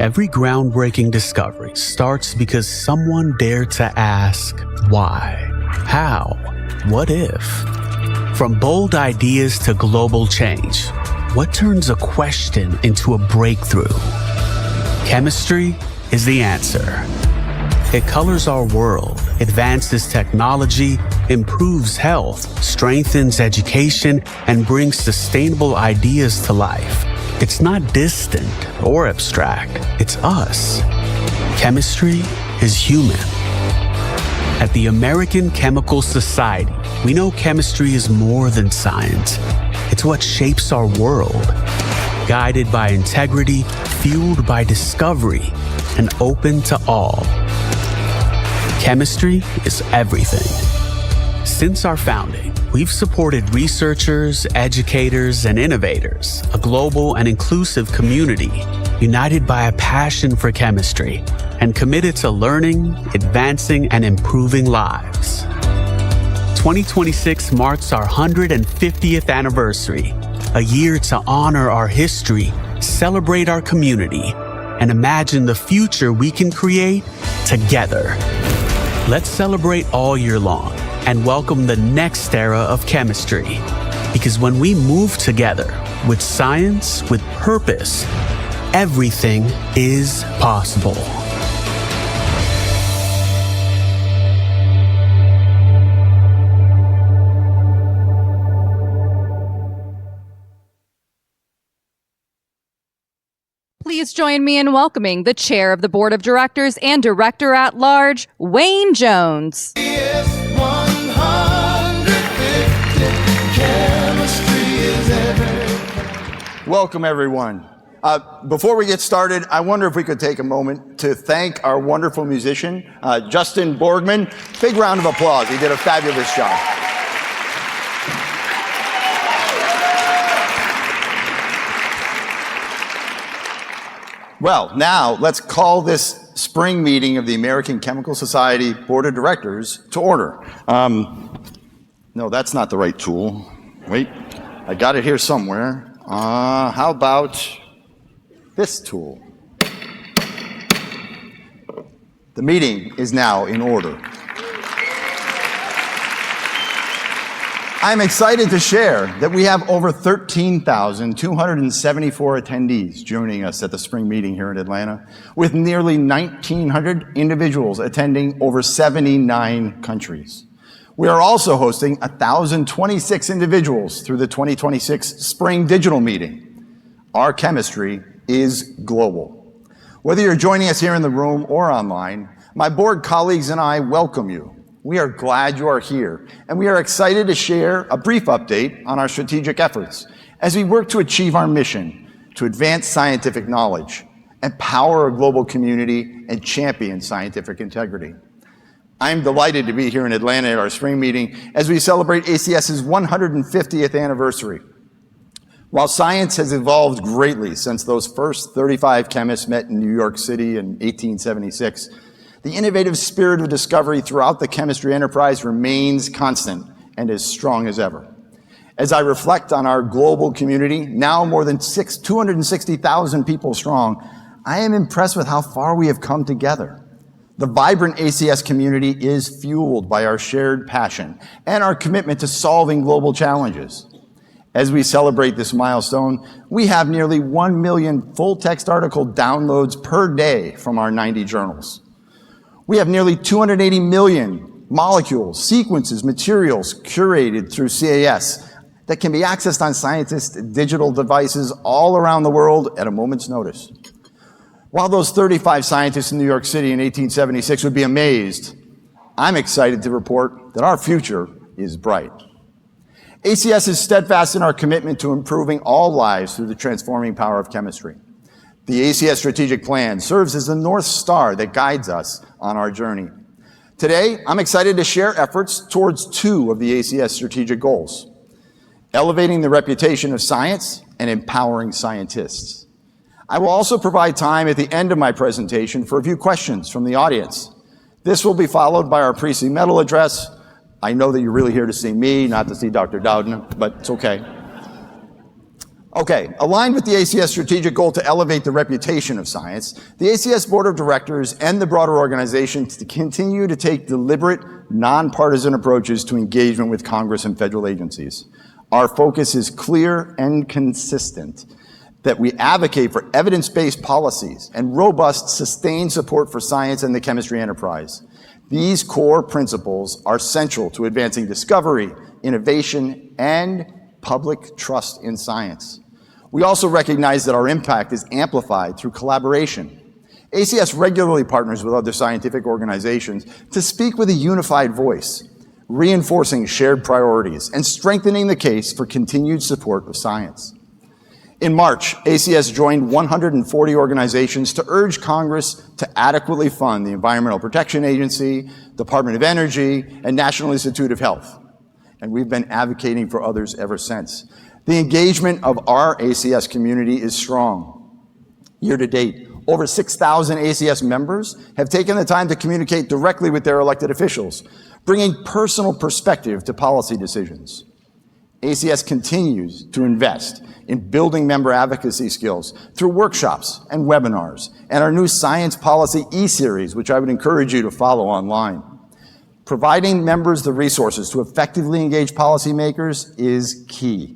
Every groundbreaking discovery starts because someone dared to ask, why? How? What if? From bold ideas to global change, what turns a question into a breakthrough? Chemistry is the answer. It colors our world, advances technology, improves health, strengthens education, and brings sustainable ideas to life. It's not distant or abstract, it's us. Chemistry is human. At the American Chemical Society, we know chemistry is more than science. It's what shapes our world. Guided by integrity, fueled by discovery, and open to all. Chemistry is everything. Since our founding, we've supported researchers, educators, and innovators, a global and inclusive community united by a passion for chemistry and committed to learning, advancing, and improving lives. 2026 marks our 150th anniversary, a year to honor our history, celebrate our community, and imagine the future we can create together. Let's celebrate all year long and welcome the next era of chemistry. Because when we move together with science, with purpose, everything is possible. Please join me in welcoming the Chair of the Board of Directors and Director at Large, Wayne Jones. Welcome, everyone. Before we get started, I wonder if we could take a moment to thank our wonderful musician, Justin Borgman. Big round of applause. He did a fabulous job. Well, now let's call this spring meeting of the American Chemical Society Board of Directors to order. No, that's not the right tool. Wait, I got it here somewhere. How about this tool? The meeting is now in order. I'm excited to share that we have over 13,274 attendees joining us at the spring meeting here in Atlanta, with nearly 1,900 individuals attending over 79 countries. We are also hosting 1,026 individuals through the 2026 Spring Digital Meeting. Our chemistry is global. Whether you're joining us here in the room or online, my board colleagues and I welcome you. We are glad you are here, and we are excited to share a brief update on our strategic efforts as we work to achieve our mission to advance scientific knowledge, empower a global community, and champion scientific integrity. I'm delighted to be here in Atlanta at our spring meeting as we celebrate ACS's 150th anniversary. While science has evolved greatly since those first 35 chemists met in New York City in 1876, the innovative spirit of discovery throughout the chemistry enterprise remains constant and as strong as ever. As I reflect on our global community, now more than 260,000 people strong, I am impressed with how far we have come together. The vibrant ACS community is fueled by our shared passion and our commitment to solving global challenges. As we celebrate this milestone, we have nearly 1 million full-text article downloads per day from our 90 journals. We have nearly 280 million molecules, sequences, materials curated through CAS that can be accessed on scientists' digital devices all around the world at a moment's notice. While those 35 scientists in New York City in 1876 would be amazed, I'm excited to report that our future is bright. ACS is steadfast in our commitment to improving all lives through the transforming power of chemistry. The ACS strategic plan serves as the North Star that guides us on our journey. Today, I'm excited to share efforts towards two of the ACS strategic goals: elevating the reputation of science and empowering scientists. I will also provide time at the end of my presentation for a few questions from the audience. This will be followed by our Priestley Medal address. I know that you're really here to see me, not to see Dr. Dowden, but it's okay. Okay, aligned with the ACS strategic goal to elevate the reputation of science, the ACS Board of Directors and the broader organization to continue to take deliberate, nonpartisan approaches to engagement with Congress and federal agencies. Our focus is clear and consistent, that we advocate for evidence-based policies and robust, sustained support for science and the chemistry enterprise. These core principles are central to advancing discovery, innovation, and public trust in science. We also recognize that our impact is amplified through collaboration. ACS regularly partners with other scientific organizations to speak with a unified voice, reinforcing shared priorities and strengthening the case for continued support of science. In March, ACS joined 140 organizations to urge Congress to adequately fund the Environmental Protection Agency, Department of Energy, and National Institute of Health. And we've been advocating for others ever since. The engagement of our ACS community is strong. Year to date, over 6,000 ACS members have taken the time to communicate directly with their elected officials, bringing personal perspective to policy decisions. ACS continues to invest in building member advocacy skills through workshops and webinars, and our new Science Policy e-series, which I would encourage you to follow online. Providing members the resources to effectively engage policymakers is key.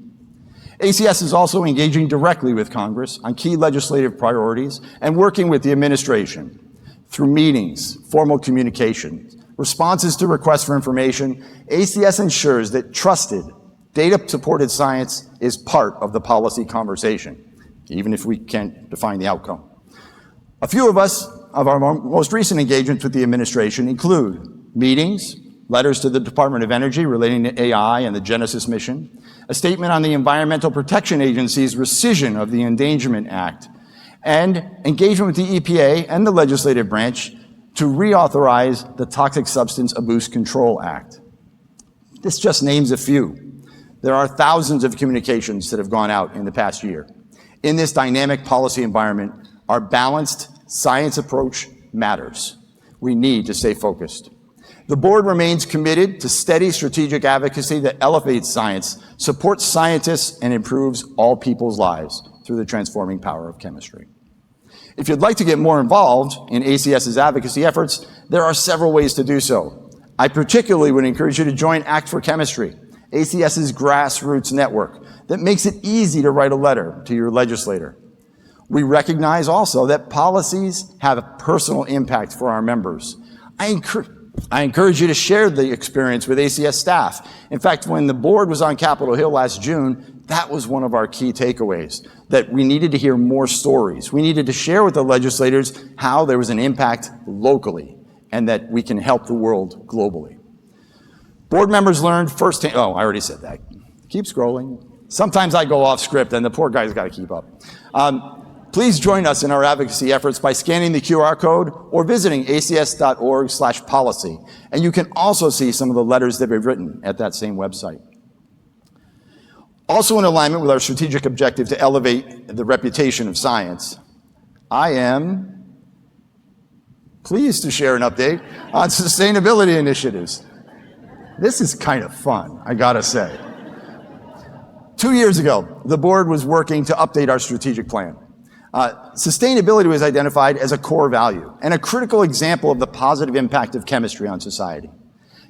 ACS is also engaging directly with Congress on key legislative priorities and working with the administration through meetings, formal communications, responses to requests for information. ACS ensures that trusted, data-supported science is part of the policy conversation, even if we can't define the outcome. A few of our most recent engagements with the administration include meetings, letters to the Department of Energy relating to AI and the Genesis mission, a statement on the Environmental Protection Agency's rescission of the Endangerment Act, and engagement with the EPA and the legislative branch to reauthorize the Toxic Substance Abuse Control Act. This just names a few. There are thousands of communications that have gone out in the past year. In this dynamic policy environment, our balanced science approach matters. We need to stay focused. The board remains committed to steady strategic advocacy that elevates science, supports scientists, and improves all people's lives through the transforming power of chemistry. If you'd like to get more involved in ACS's advocacy efforts, there are several ways to do so. I particularly would encourage you to join Act for Chemistry, ACS's grassroots network that makes it easy to write a letter to your legislator. We recognize also that policies have a personal impact for our members. I encourage you to share the experience with ACS staff. In fact, when the board was on Capitol Hill last June, that was one of our key takeaways, that we needed to hear more stories. We needed to share with the legislators how there was an impact locally and that we can help the world globally. Board members learned firsthand, I already said that. Keep scrolling. Sometimes I go off script and the poor guy's got to keep up. Please join us in our advocacy efforts by scanning the QR code or visiting acs.org/policy. And you can also see some of the letters that we've written at that same website. Also in alignment with our strategic objective to elevate the reputation of science, I am pleased to share an update on sustainability initiatives. This is kind of fun, I gotta say. 2 years ago, the board was working to update our strategic plan. Sustainability was identified as a core value and a critical example of the positive impact of chemistry on society.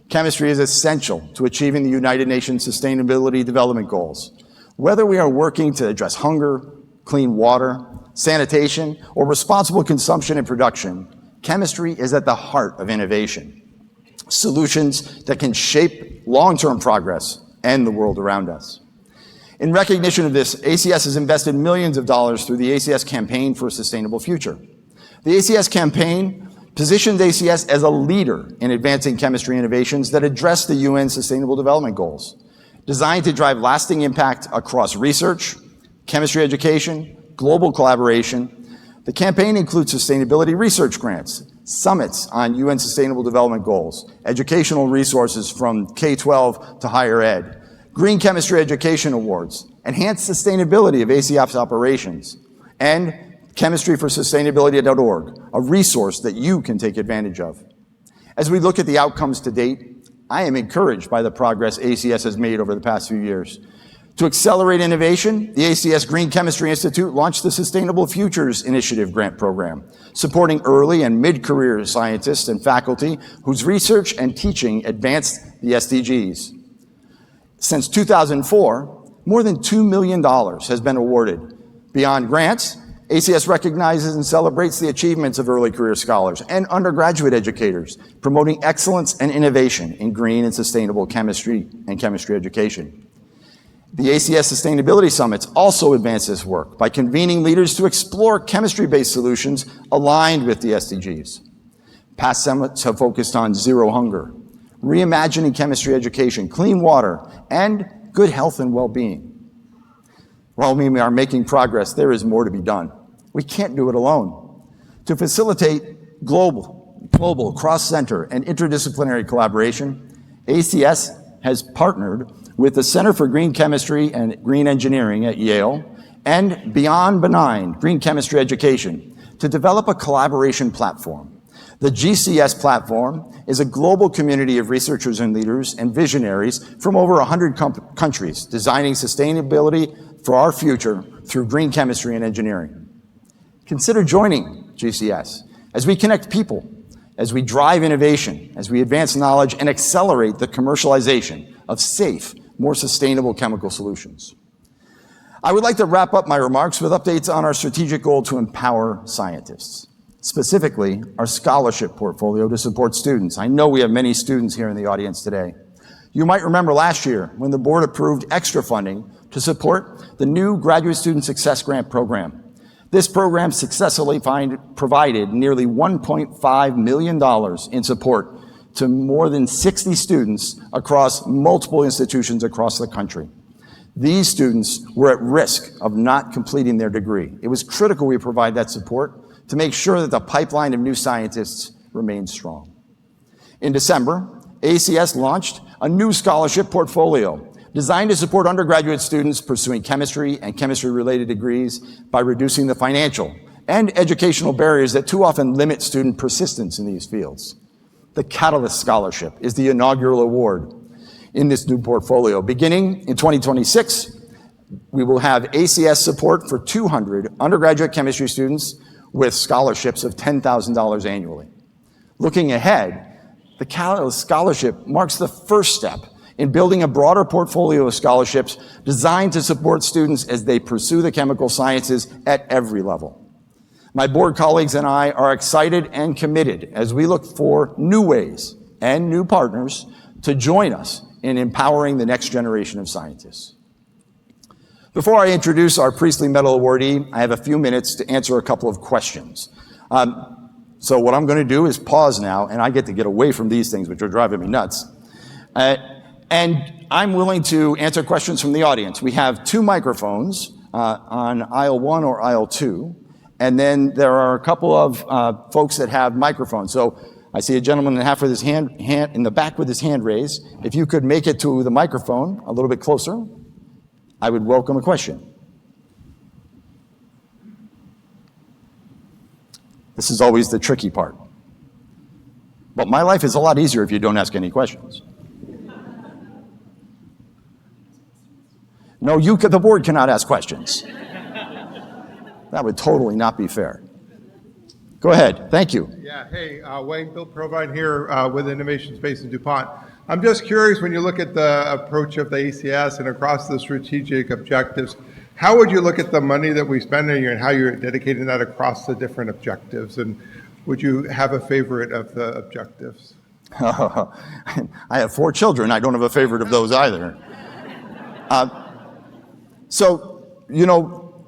Chemistry is essential to achieving the United Nations Sustainability Development Goals. Whether we are working to address hunger, clean water, sanitation, or responsible consumption and production, chemistry is at the heart of innovation. Solutions that can shape long-term progress and the world around us. In recognition of this, ACS has invested millions of dollars through the ACS Campaign for a Sustainable Future. The ACS campaign positioned ACS as a leader in advancing chemistry innovations that address the UN Sustainable Development Goals, designed to drive lasting impact across research, chemistry education, global collaboration. The campaign includes sustainability research grants, summits on UN Sustainable Development Goals, educational resources from K-12 to higher ed, Green Chemistry Education Awards, enhanced sustainability of ACS operations, and chemistryforsustainability.org, a resource that you can take advantage of. As we look at the outcomes to date, I am encouraged by the progress ACS has made over the past few years. To accelerate innovation, the ACS Green Chemistry Institute launched the Sustainable Futures Initiative grant program, supporting early and mid-career scientists and faculty whose research and teaching advanced the SDGs. Since 2004, more than $2 million has been awarded. Beyond grants, ACS recognizes and celebrates the achievements of early career scholars and undergraduate educators, promoting excellence and innovation in green and sustainable chemistry and chemistry education. The ACS Sustainability Summits also advance this work by convening leaders to explore chemistry-based solutions aligned with the SDGs. Past summits have focused on zero hunger, reimagining chemistry education, clean water, and good health and well-being. While we are making progress, there is more to be done. We can't do it alone. To facilitate global, cross-center, and interdisciplinary collaboration, ACS has partnered with the Center for Green Chemistry and Green Engineering at Yale and Beyond Benign Green Chemistry Education to develop a collaboration platform. The GCS platform is a global community of researchers and leaders and visionaries from over 100 countries designing sustainability for our future through green chemistry and engineering. Consider joining GCS as we connect people, as we drive innovation, as we advance knowledge and accelerate the commercialization of safe, more sustainable chemical solutions. I would like to wrap up my remarks with updates on our strategic goal to empower scientists, specifically our scholarship portfolio to support students. I know we have many students here in the audience today. You might remember last year when the board approved extra funding to support the new Graduate Student Success Grant program. This program successfully provided nearly $1.5 million in support to more than 60 students across multiple institutions across the country. These students were at risk of not completing their degree. It was critical we provide that support to make sure that the pipeline of new scientists remains strong. In December, ACS launched a new scholarship portfolio designed to support undergraduate students pursuing chemistry and chemistry-related degrees by reducing the financial and educational barriers that too often limit student persistence in these fields. The Catalyst Scholarship is the inaugural award in this new portfolio. Beginning in 2026, we will have ACS support for 200 undergraduate chemistry students with scholarships of $10,000 annually. Looking ahead, the Catalyst Scholarship marks the first step in building a broader portfolio of scholarships designed to support students as they pursue the chemical sciences at every level. My board colleagues and I are excited and committed as we look for new ways and new partners to join us in empowering the next generation of scientists. Before I introduce our Priestley Medal awardee, I have a few minutes to answer a couple of questions. So what I'm going to do is pause now, and I get to get away from these things, which are driving me nuts. And I'm willing to answer questions from the audience. We have 2 microphones on aisle 1 or aisle 2. And then there are a couple of folks that have microphones. So I see a gentleman with his hand in the back with his hand raised. If you could make it to the microphone a little bit closer, I would welcome a question. This is always the tricky part. But my life is a lot easier if you don't ask any questions. No, the board cannot ask questions. That would totally not be fair. Go ahead. Thank you. Yeah. Hey, Wayne, Bill Provine here with Innovation Space in DuPont. I'm just curious, when you look at the approach of the ACS and across the strategic objectives, how would you look at the money that we spend here and how you're dedicating that across the different objectives? And would you have a favorite of the objectives? I have 4 children. I don't have a favorite of those either. So,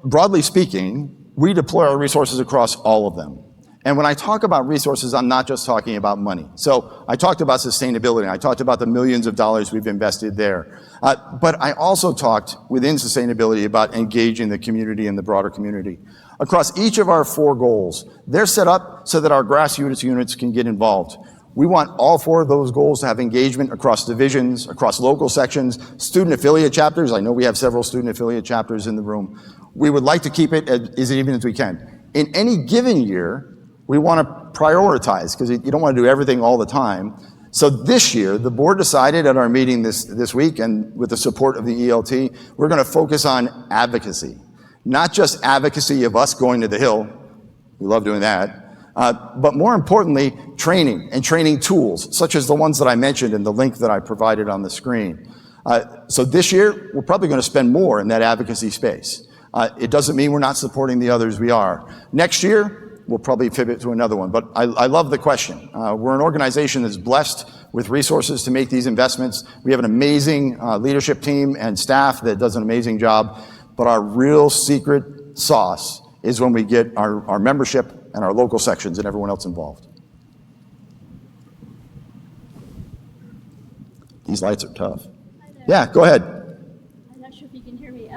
broadly speaking, we deploy our resources across all of them. And when I talk about resources, I'm not just talking about money. So I talked about sustainability. I talked about the millions of dollars we've invested there. But I also talked within sustainability about engaging the community and the broader community. Across each of our 4 goals, they're set up so that our grassroots units can get involved. We want all 4 of those goals to have engagement across divisions, across local sections, student affiliate chapters. I know we have several student affiliate chapters in the room. We would like to keep it as even as we can. In any given year, we want to prioritize, because you don't want to do everything all the time, So this year, the board decided at our meeting this week, and with the support of the ELT, we're going to focus on advocacy. Not just advocacy of us going to the Hill, we love doing that, but more importantly, training and training tools, such as the ones that I mentioned in the link that I provided on the screen. So this year, we're probably going to spend more in that advocacy space. It doesn't mean we're not supporting the others, we are. Next year, we'll probably pivot to another one, but I love the question. We're an organization that's blessed with resources to make these investments. We have an amazing leadership team and staff that does an amazing job, but our real secret sauce is when we get our membership and our local sections and everyone else involved. These lights are tough. Yeah, go ahead. I'm not sure if you can hear me.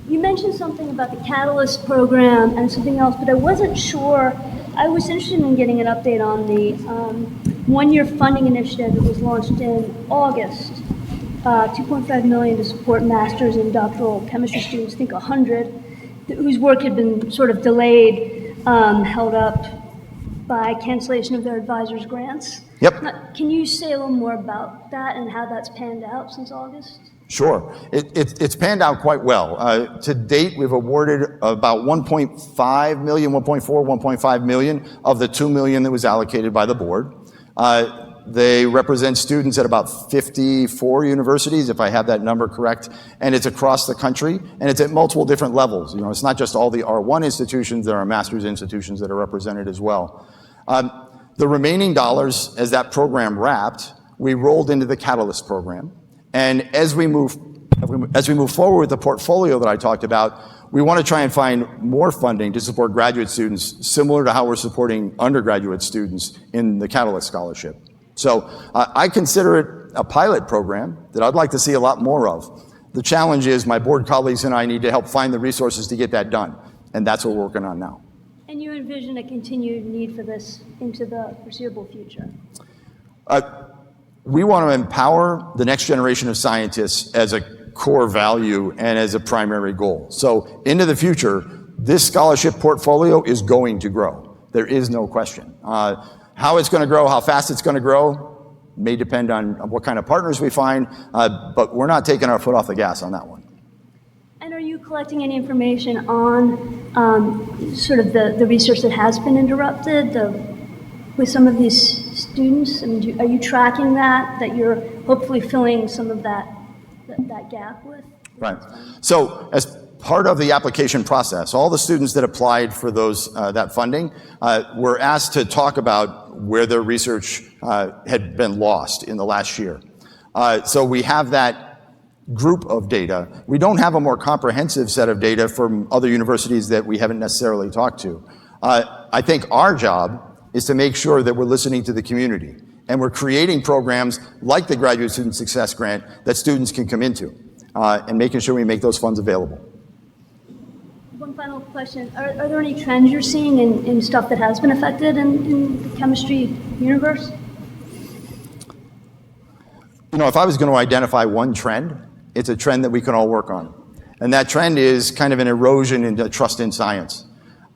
You mentioned something about the Catalyst program and something else, but I wasn't sure. I was interested in getting an update on the one-year funding initiative that was launched in August. $2.5 million to support master's and doctoral chemistry students, I think 100, whose work had been sort of delayed, held up by cancellation of their advisors' grants. Yep. Now, can you say a little more about that and how that's panned out since August? Sure. It's panned out quite well. To date, we've awarded about 1.5 million, 1.4, 1.5 million of the 2 million that was allocated by the board. They represent students at about 54 universities, if I have that number correct, and it's across the country, and it's at multiple different levels. You know, it's not just all the R1 institutions, there are master's institutions that are represented as well. The remaining dollars, as that program wrapped, we rolled into the Catalyst program. And as we move forward with the portfolio that I talked about, we want to try and find more funding to support graduate students, similar to how we're supporting undergraduate students in the Catalyst Scholarship. So I consider it a pilot program that I'd like to see a lot more of. The challenge is my board colleagues and I need to help find the resources to get that done. And that's what we're working on now. And you envision a continued need for this into the foreseeable future? We want to empower the next generation of scientists as a core value and as a primary goal. So into the future, this scholarship portfolio is going to grow. There is no question. How it's going to grow, how fast it's going to grow, may depend on what kind of partners we find, but we're not taking our foot off the gas on that one. And are you collecting any information on sort of the research that has been interrupted with some of these students? I mean, are you tracking that you're hopefully filling some of that gap with? Right. So as part of the application process, all the students that applied for that funding were asked to talk about where their research had been lost in the last year. So we have that group of data. We don't have a more comprehensive set of data from other universities that we haven't necessarily talked to. I think our job is to make sure that we're listening to the community and we're creating programs like the Graduate Student Success Grant that students can come into and making sure we make those funds available. One final question. Are there any trends you're seeing in stuff that has been affected in the chemistry universe? You know, if I was going to identify one trend, it's a trend that we can all work on. And that trend is kind of an erosion in the trust in science.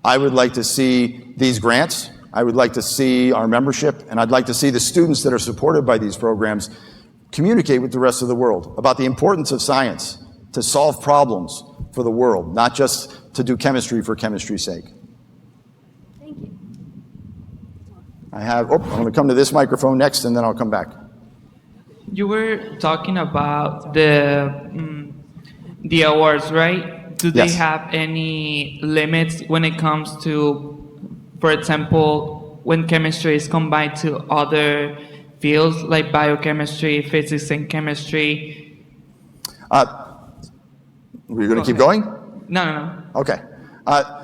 I would like to see these grants, I would like to see our membership, and I'd like to see the students that are supported by these programs communicate with the rest of the world about the importance of science to solve problems for the world, not just to do chemistry for chemistry's sake. Thank you. I'm going to come to this microphone next, and then I'll come back. You were talking about the awards, right? Do they Yes. have any limits when it comes to, for example, when chemistry is combined to other fields like biochemistry, physics, and chemistry? Were you going to keep going? No. Okay.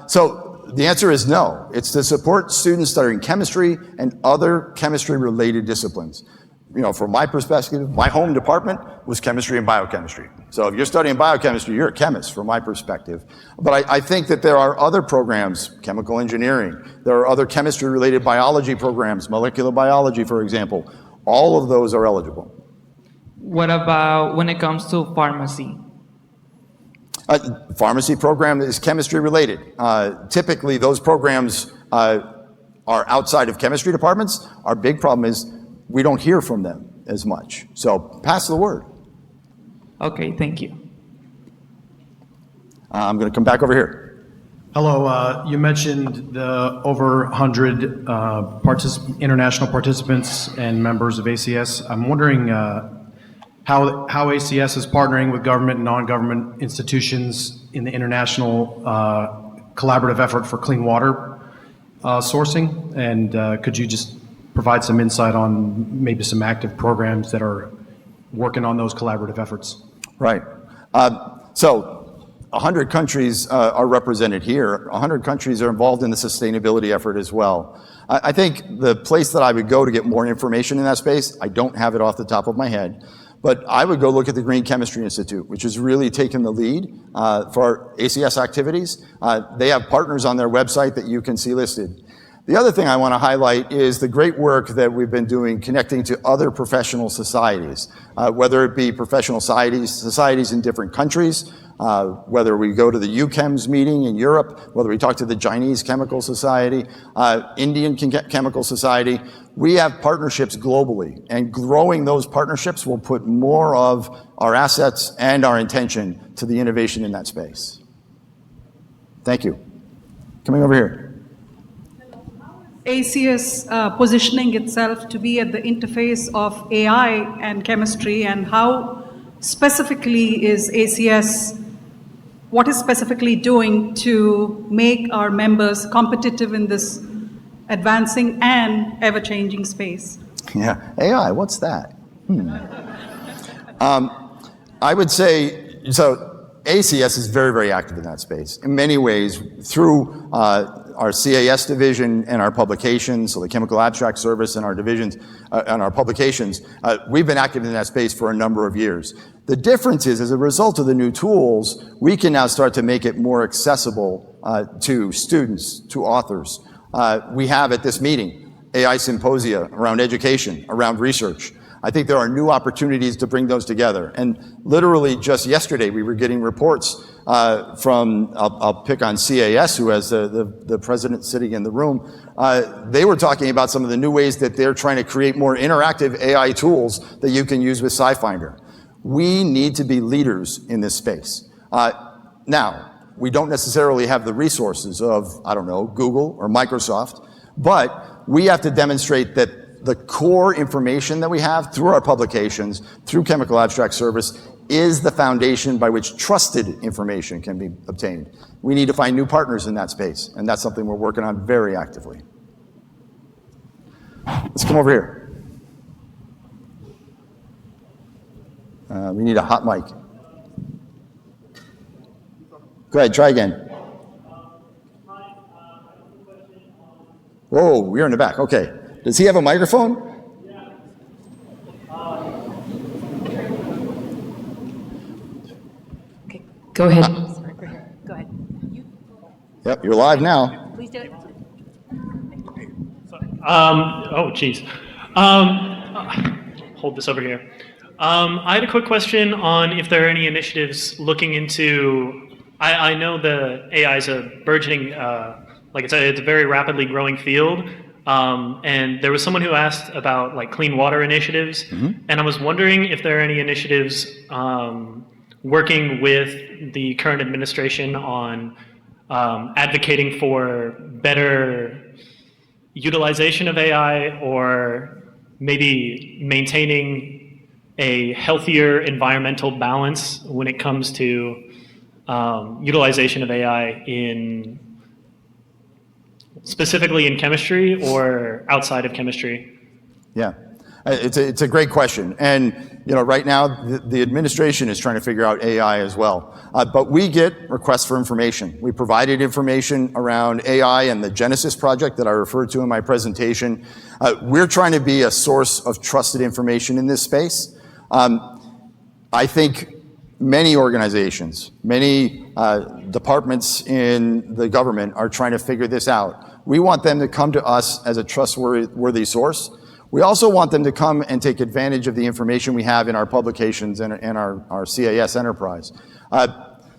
So the answer is no. It's to support students studying chemistry and other chemistry-related disciplines. You know, from my perspective, my home department was chemistry and biochemistry. So if you're studying biochemistry, you're a chemist from my perspective. But I think that there are other programs, chemical engineering, there are other chemistry-related biology programs, molecular biology, for example. All of those are eligible. What about when it comes to pharmacy? Pharmacy program is chemistry related. Typically, those programs are outside of chemistry departments. Our big problem is we don't hear from them as much. So pass the word. Okay, thank you. I'm going to come back over here. Hello, you mentioned the over 100 international participants and members of ACS. I'm wondering how ACS is partnering with government and non-government institutions in the international collaborative effort for clean water sourcing, and could you just provide some insight on maybe some active programs that are working on those collaborative efforts? Right. So 100 countries are represented here. 100 countries are involved in the sustainability effort as well. I think the place that I would go to get more information in that space, I don't have it off the top of my head, but I would go look at the Green Chemistry Institute, which has really taken the lead for our ACS activities. They have partners on their website that you can see listed. The other thing I want to highlight is the great work that we've been doing connecting to other professional societies, whether it be professional societies in different countries, whether we go to the UChems meeting in Europe, whether we talk to the Chinese Chemical Society, Indian Chemical Society. We have partnerships globally, and growing those partnerships will put more of our assets and our intention to the innovation in that space. Thank you. Coming over here. ACS positioning itself to be at the interface of AI and chemistry, and how specifically is ACS, what is specifically doing to make our members competitive in this advancing and ever-changing space? Yeah, AI, what's that? I would say, so ACS is very, very active in that space. In many ways, through our CAS division and our publications, so the Chemical Abstract Service and our divisions and our publications, we've been active in that space for a number of years. The difference is, as a result of the new tools, we can now start to make it more accessible to students, to authors. We have at this meeting AI symposia around education, around research. I think there are new opportunities to bring those together. And literally just yesterday, we were getting reports from, I'll pick on CAS, who has the president sitting in the room. They were talking about some of the new ways that they're trying to create more interactive AI tools that you can use with SciFinder. We need to be leaders in this space. Now, we don't necessarily have the resources of, I don't know, Google or Microsoft, but we have to demonstrate that the core information that we have through our publications, through Chemical Abstract Service, is the foundation by which trusted information can be obtained. We need to find new partners in that space, and that's something we're working on very actively. Let's come over here. We need a hot mic. Go ahead, try again. Whoa, you're in the back, okay. Does he have a microphone? Okay, go ahead. Sorry, go ahead. Yep, you're live now. Please do it. Oh, geez. Hold this over here. I had a quick question on if there are any initiatives looking into, I know the AI is a burgeoning, it's a very rapidly growing field. And there was someone who asked about like clean water initiatives, and I was wondering if there are any initiatives working with the current administration on advocating for better utilization of AI, or maybe maintaining a healthier environmental balance when it comes to utilization of AI in specifically in chemistry or outside of chemistry? Yeah, it's a great question. And right now, the administration is trying to figure out AI as well. But we get requests for information. We provided information around AI and the Genesis project that I referred to in my presentation. We're trying to be a source of trusted information in this space. I think many organizations, many departments in the government are trying to figure this out. We want them to come to us as a trustworthy source. We also want them to come and take advantage of the information we have in our publications and our CAS enterprise.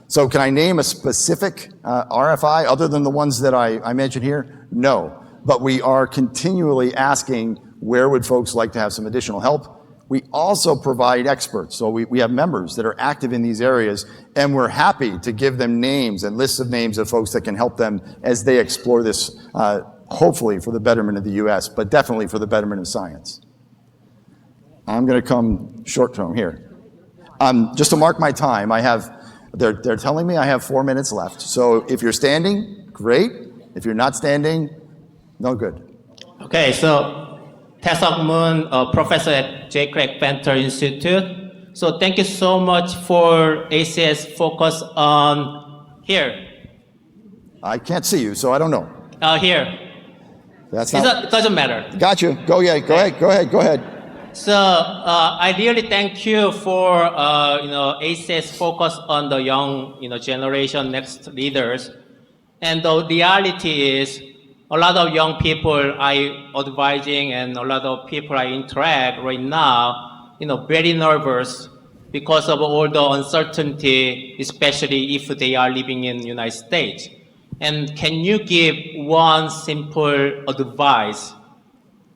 So can I name a specific RFI other than the ones that I mentioned here? No, but we are continually asking where would folks like to have some additional help? We also provide experts. So we have members that are active in these areas, and we're happy to give them names and lists of names of folks that can help them as they explore this, hopefully for the betterment of the US, but definitely for the betterment of science. I'm going to come short term here. Just to mark my time, they're telling me I have 4 minutes left. So if you're standing, great. If you're not standing, no good. Okay, so Taesok Moon, a professor at J. Craig Venter Institute. So thank you so much for ACS focus on here. I can't see you, so I don't know. Here. That's not. It doesn't matter. Got you. Go ahead. So I really thank you for ACS focus on the young generation, next leaders. And the reality is, a lot of young people I advising and a lot of people I interact right now, very nervous because of all the uncertainty, especially if they are living in the United States. And can you give one simple advice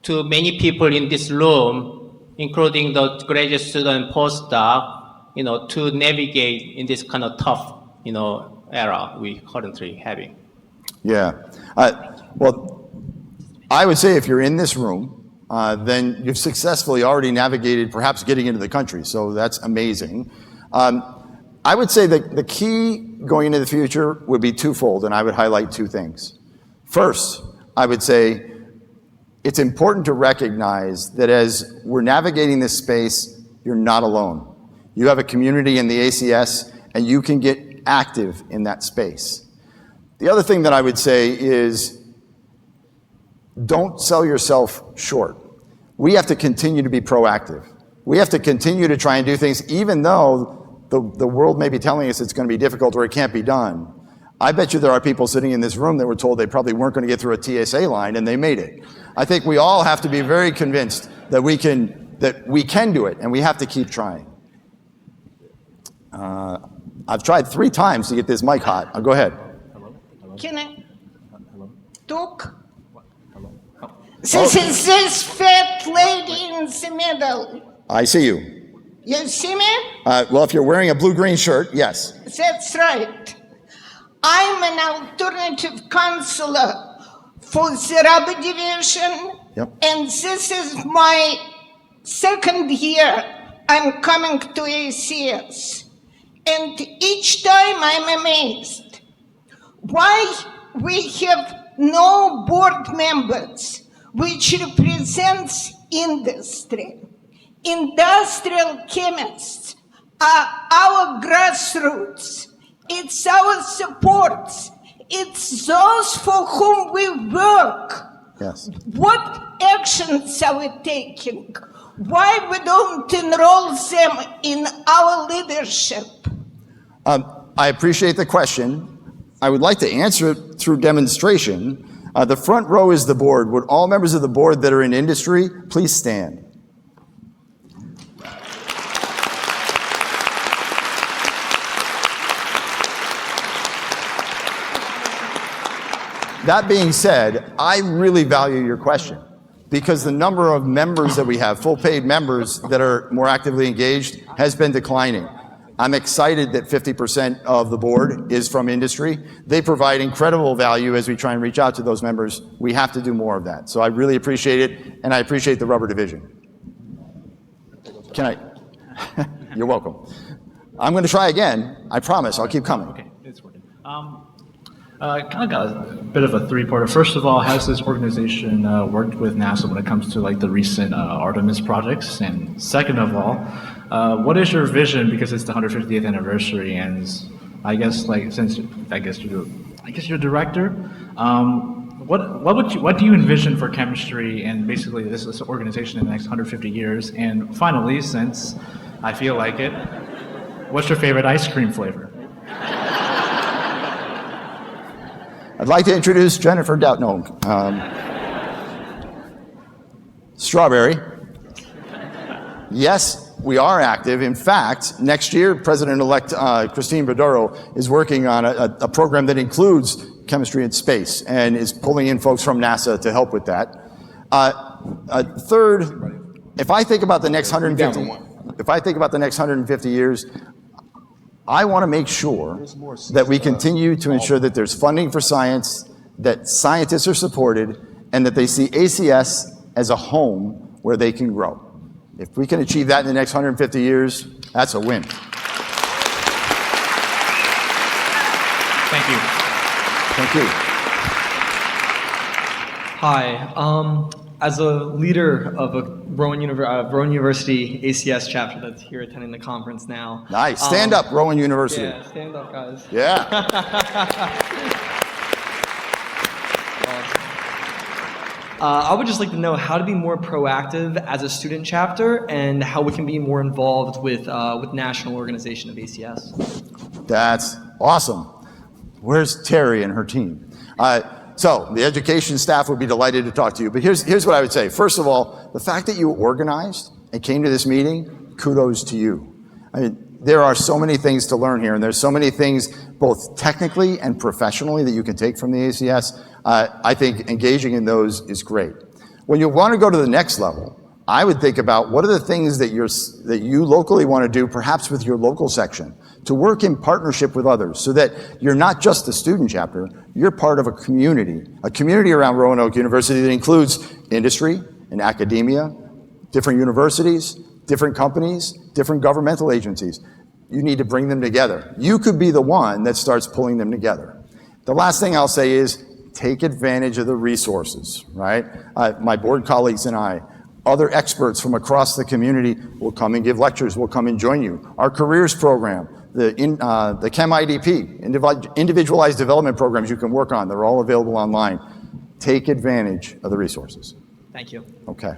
to many people in this room, including the graduate student and postdoc, to navigate in this kind of tough, era we currently having? Yeah. Well, I would say if you're in this room, then you've successfully already navigated perhaps getting into the country. So that's amazing. I would say that the key going into the future would be twofold, and I would highlight two things. First, I would say it's important to recognize that as we're navigating this space, you're not alone. You have a community in the ACS, and you can get active in that space. The other thing that I would say is don't sell yourself short. We have to continue to be proactive. We have to continue to try and do things even though the world may be telling us it's going to be difficult or it can't be done. I bet you there are people sitting in this room that were told they probably weren't going to get through a TSA line and they made it. I think we all have to be very convinced that we can do it, and we have to keep trying. I've tried 3 times to get this mic hot. Go ahead. Can I talk? This is this fat lady in the middle. I see you. You see me? Well, if you're wearing a blue-green shirt, yes. That's right. I'm an alternative counselor for the rubber division. Yep. And this is my 2nd year I'm coming to ACS. And each time I'm amazed. Why we have no board members which represents industry. Industrial chemists are our grassroots. It's our supports. It's those for whom we work. Yes. What actions are we taking? Why we don't enroll them in our leadership? I appreciate the question. I would like to answer it through demonstration. The front row is the board. Would all members of the board that are in industry please stand? That being said, I really value your question because the number of members that we have, full paid members that are more actively engaged, has been declining. I'm excited that 50% of the board is from industry. They provide incredible value as we try and reach out to those members. We have to do more of that. So I really appreciate it, and I appreciate the rubber division. Can I? You're welcome. I'm going to try again. I promise. I'll keep coming. Okay, it's working. Kind of got a bit of a three-parter. First of all, has this organization worked with NASA when it comes to like the recent Artemis projects? And second of all, what is your vision, because it's the 150th anniversary, and I guess like since you're director, what do you envision for chemistry and basically this organization in the next 150 years? And finally, since I feel like it, what's your favorite ice cream flavor? I'd like to introduce Jennifer Dow. No, strawberry. Yes, we are active. In fact, next year, President-elect Christine Baduro is working on a program that includes chemistry in space and is pulling in folks from NASA to help with that. Third, if I think about the next 150 years, I want to make sure that we continue to ensure that there's funding for science, that scientists are supported, and that they see ACS as a home where they can grow. If we can achieve that in the next 150 years, that's a win. Thank you. Thank you. Hi. As a leader of a Rowan University ACS chapter that's here attending the conference now. Nice. Stand up, Rowan University. Yeah, stand up, guys. Yeah. I would just like to know how to be more proactive as a student chapter and how we can be more involved with national organization of ACS. That's awesome. Where's Terry and her team? So the education staff would be delighted to talk to you, but here's what I would say. First of all, the fact that you organized and came to this meeting, kudos to you. I mean, there are so many things to learn here, and there's so many things both technically and professionally that you can take from the ACS. I think engaging in those is great. When you want to go to the next level, I would think about what are the things that you locally want to do, perhaps with your local section, to work in partnership with others so that you're not just a student chapter, you're part of a community around Roanoke University that includes industry and academia, different universities, different companies, different governmental agencies. You need to bring them together. You could be the one that starts pulling them together. The last thing I'll say is take advantage of the resources, right? My board colleagues and I, other experts from across the community will come and give lectures, will come and join you. Our careers program, the Chem IDP, individualized development programs you can work on, they're all available online. Take advantage of the resources. Thank you. Okay.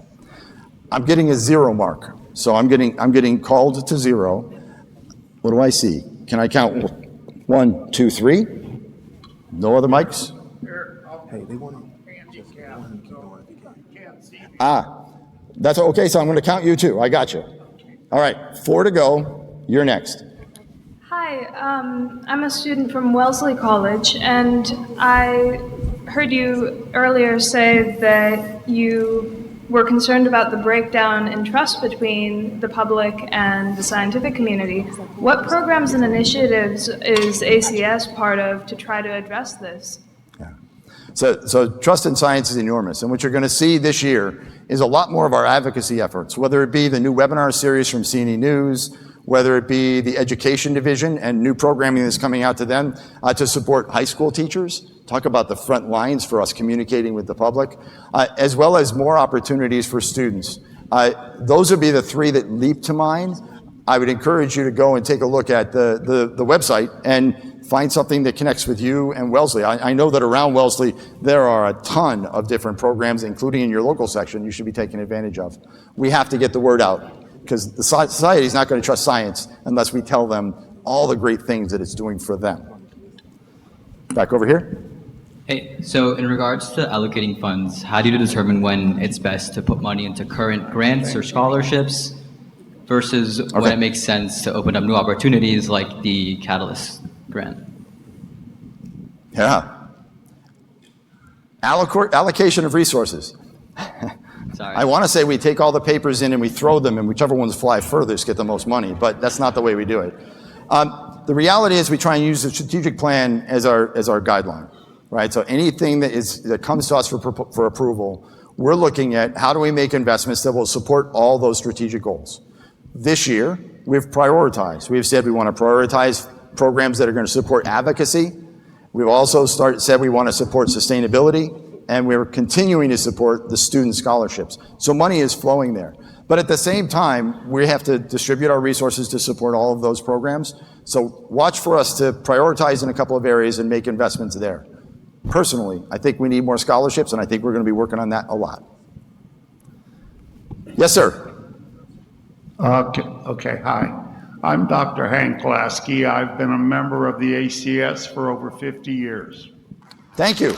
I'm getting a 0 mark, so I'm getting called to 0. What do I see? Can I count 1, 2, 3? No other mics? Hey, they want to. That's okay, so I'm going to count you too. I got you. All right, 4 to go. You're next. Hi, I'm a student from Wellesley College, and I heard you earlier say that you were concerned about the breakdown in trust between the public and the scientific community. What programs and initiatives is ACS part of to try to address this? So trust in science is enormous, and what you're going to see this year is a lot more of our advocacy efforts, whether it be the new webinar series from CNE News, whether it be the education division and new programming that's coming out to them to support high school teachers, talk about the front lines for us communicating with the public, as well as more opportunities for students. Those would be the 3 that leap to mind. I would encourage you to go and take a look at the website and find something that connects with you and Wellesley. I know that around Wellesley, there are a ton of different programs, including in your local section, you should be taking advantage of. We have to get the word out because the society is not going to trust science unless we tell them all the great things that it's doing for them. Back over here. Hey, so in regards to allocating funds, how do you determine when it's best to put money into current grants or scholarships versus when it makes sense to open up new opportunities like the Catalyst grant? Yeah. Allocation of resources. Sorry. I want to say we take all the papers in and we throw them, and whichever ones fly furthest get the most money, but that's not the way we do it. The reality is we try and use the strategic plan as our guideline, right? So anything that comes to us for approval, we're looking at how do we make investments that will support all those strategic goals. This year, we've prioritized. We've said we want to prioritize programs that are going to support advocacy. We've also said we want to support sustainability, and we're continuing to support the student scholarships. So money is flowing there. But at the same time, we have to distribute our resources to support all of those programs. So watch for us to prioritize in a couple of areas and make investments there. Personally, I think we need more scholarships, and I think we're going to be working on that a lot. Yes, sir. Okay, hi. I'm Dr. Hank Lasky. I've been a member of the ACS for over 50 years. Thank you.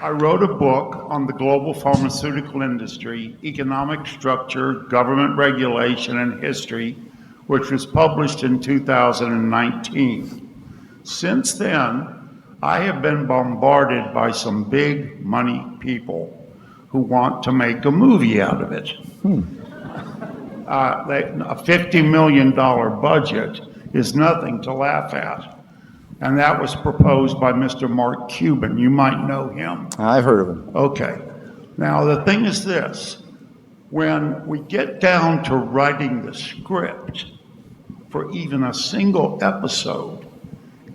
I wrote a book on the global pharmaceutical industry, economic structure, government regulation, and history, which was published in 2019. Since then, I have been bombarded by some big money people who want to make a movie out of it. A $50 million budget is nothing to laugh at. And that was proposed by Mr. Mark Cuban. You might know him. I've heard of him. Okay. Now, the thing is this. When we get down to writing the script for even a single episode,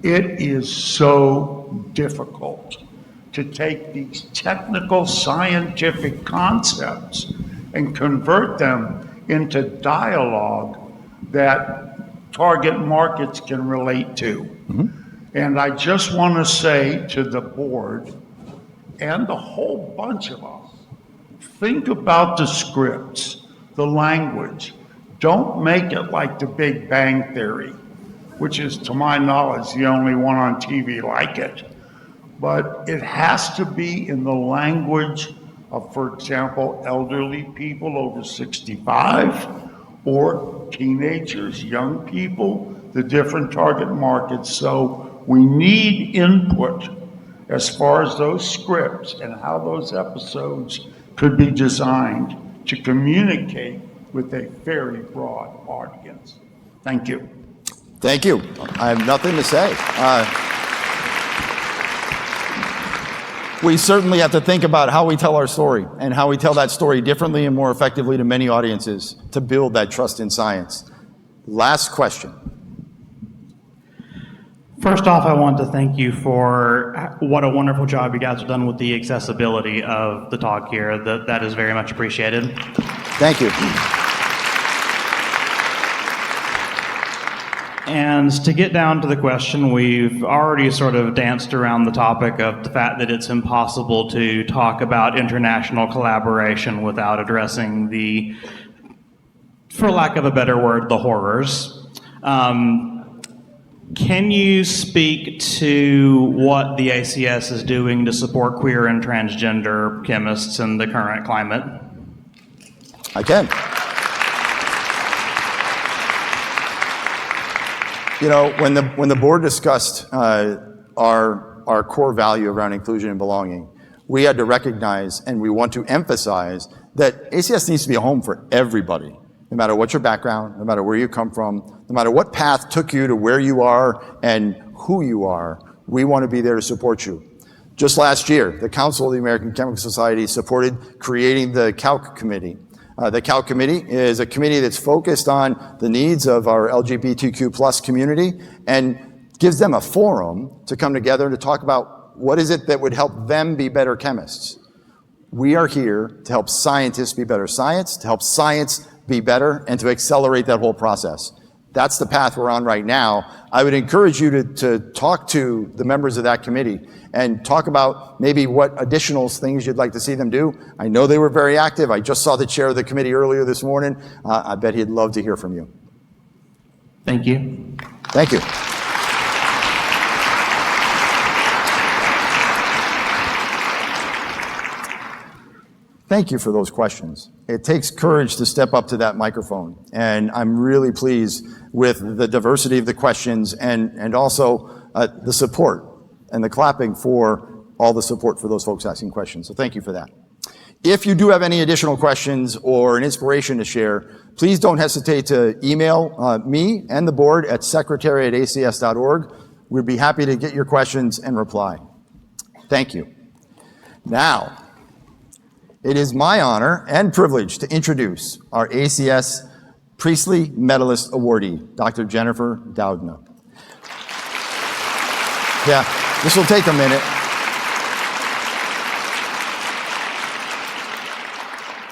it is so difficult to take these technical scientific concepts and convert them into dialogue that target markets can relate to. And I just want to say to the board and a whole bunch of us, think about the scripts, the language. Don't make it like the Big Bang Theory, which is, to my knowledge, the only one on TV like it. But it has to be in the language of, for example, elderly people over 65, or teenagers, young people, the different target markets. So we need input as far as those scripts and how those episodes could be designed to communicate with a very broad audience. Thank you. Thank you. I have nothing to say. We certainly have to think about how we tell our story and how we tell that story differently and more effectively to many audiences to build that trust in science. Last question. First off, I want to thank you for what a wonderful job you guys have done with the accessibility of the talk here. That is very much appreciated. Thank you. And to get down to the question, we've already sort of danced around the topic of the fact that it's impossible to talk about international collaboration without addressing the, for lack of a better word, the horrors. Can you speak to what the ACS is doing to support queer and transgender chemists in the current climate? I can. You know, when the board discussed our core value around inclusion and belonging, we had to recognize and we want to emphasize that ACS needs to be a home for everybody, no matter what your background, no matter where you come from, no matter what path took you to where you are and who you are. We want to be there to support you. Just last year, the Council of the American Chemical Society supported creating the CALC Committee. The CALC Committee is a committee that's focused on the needs of our LGBTQ plus community and gives them a forum to come together to talk about what is it that would help them be better chemists. We are here to help scientists be better science, to help science be better, and to accelerate that whole process. That's the path we're on right now. I would encourage you to talk to the members of that committee and talk about maybe what additional things you'd like to see them do. I know they were very active. I just saw the chair of the committee earlier this morning. I bet he'd love to hear from you. Thank you. Thank you. Thank you for those questions. It takes courage to step up to that microphone, and I'm really pleased with the diversity of the questions and also the support and the clapping for all the support for those folks asking questions. So thank you for that. If you do have any additional questions or an inspiration to share, please don't hesitate to email me and the board at secretary@acs.org. We'd be happy to get your questions and reply. Thank you. Now, it is my honor and privilege to introduce our ACS Priestley Medalist awardee, Dr. Jennifer Doudna. Yeah, this will take a minute.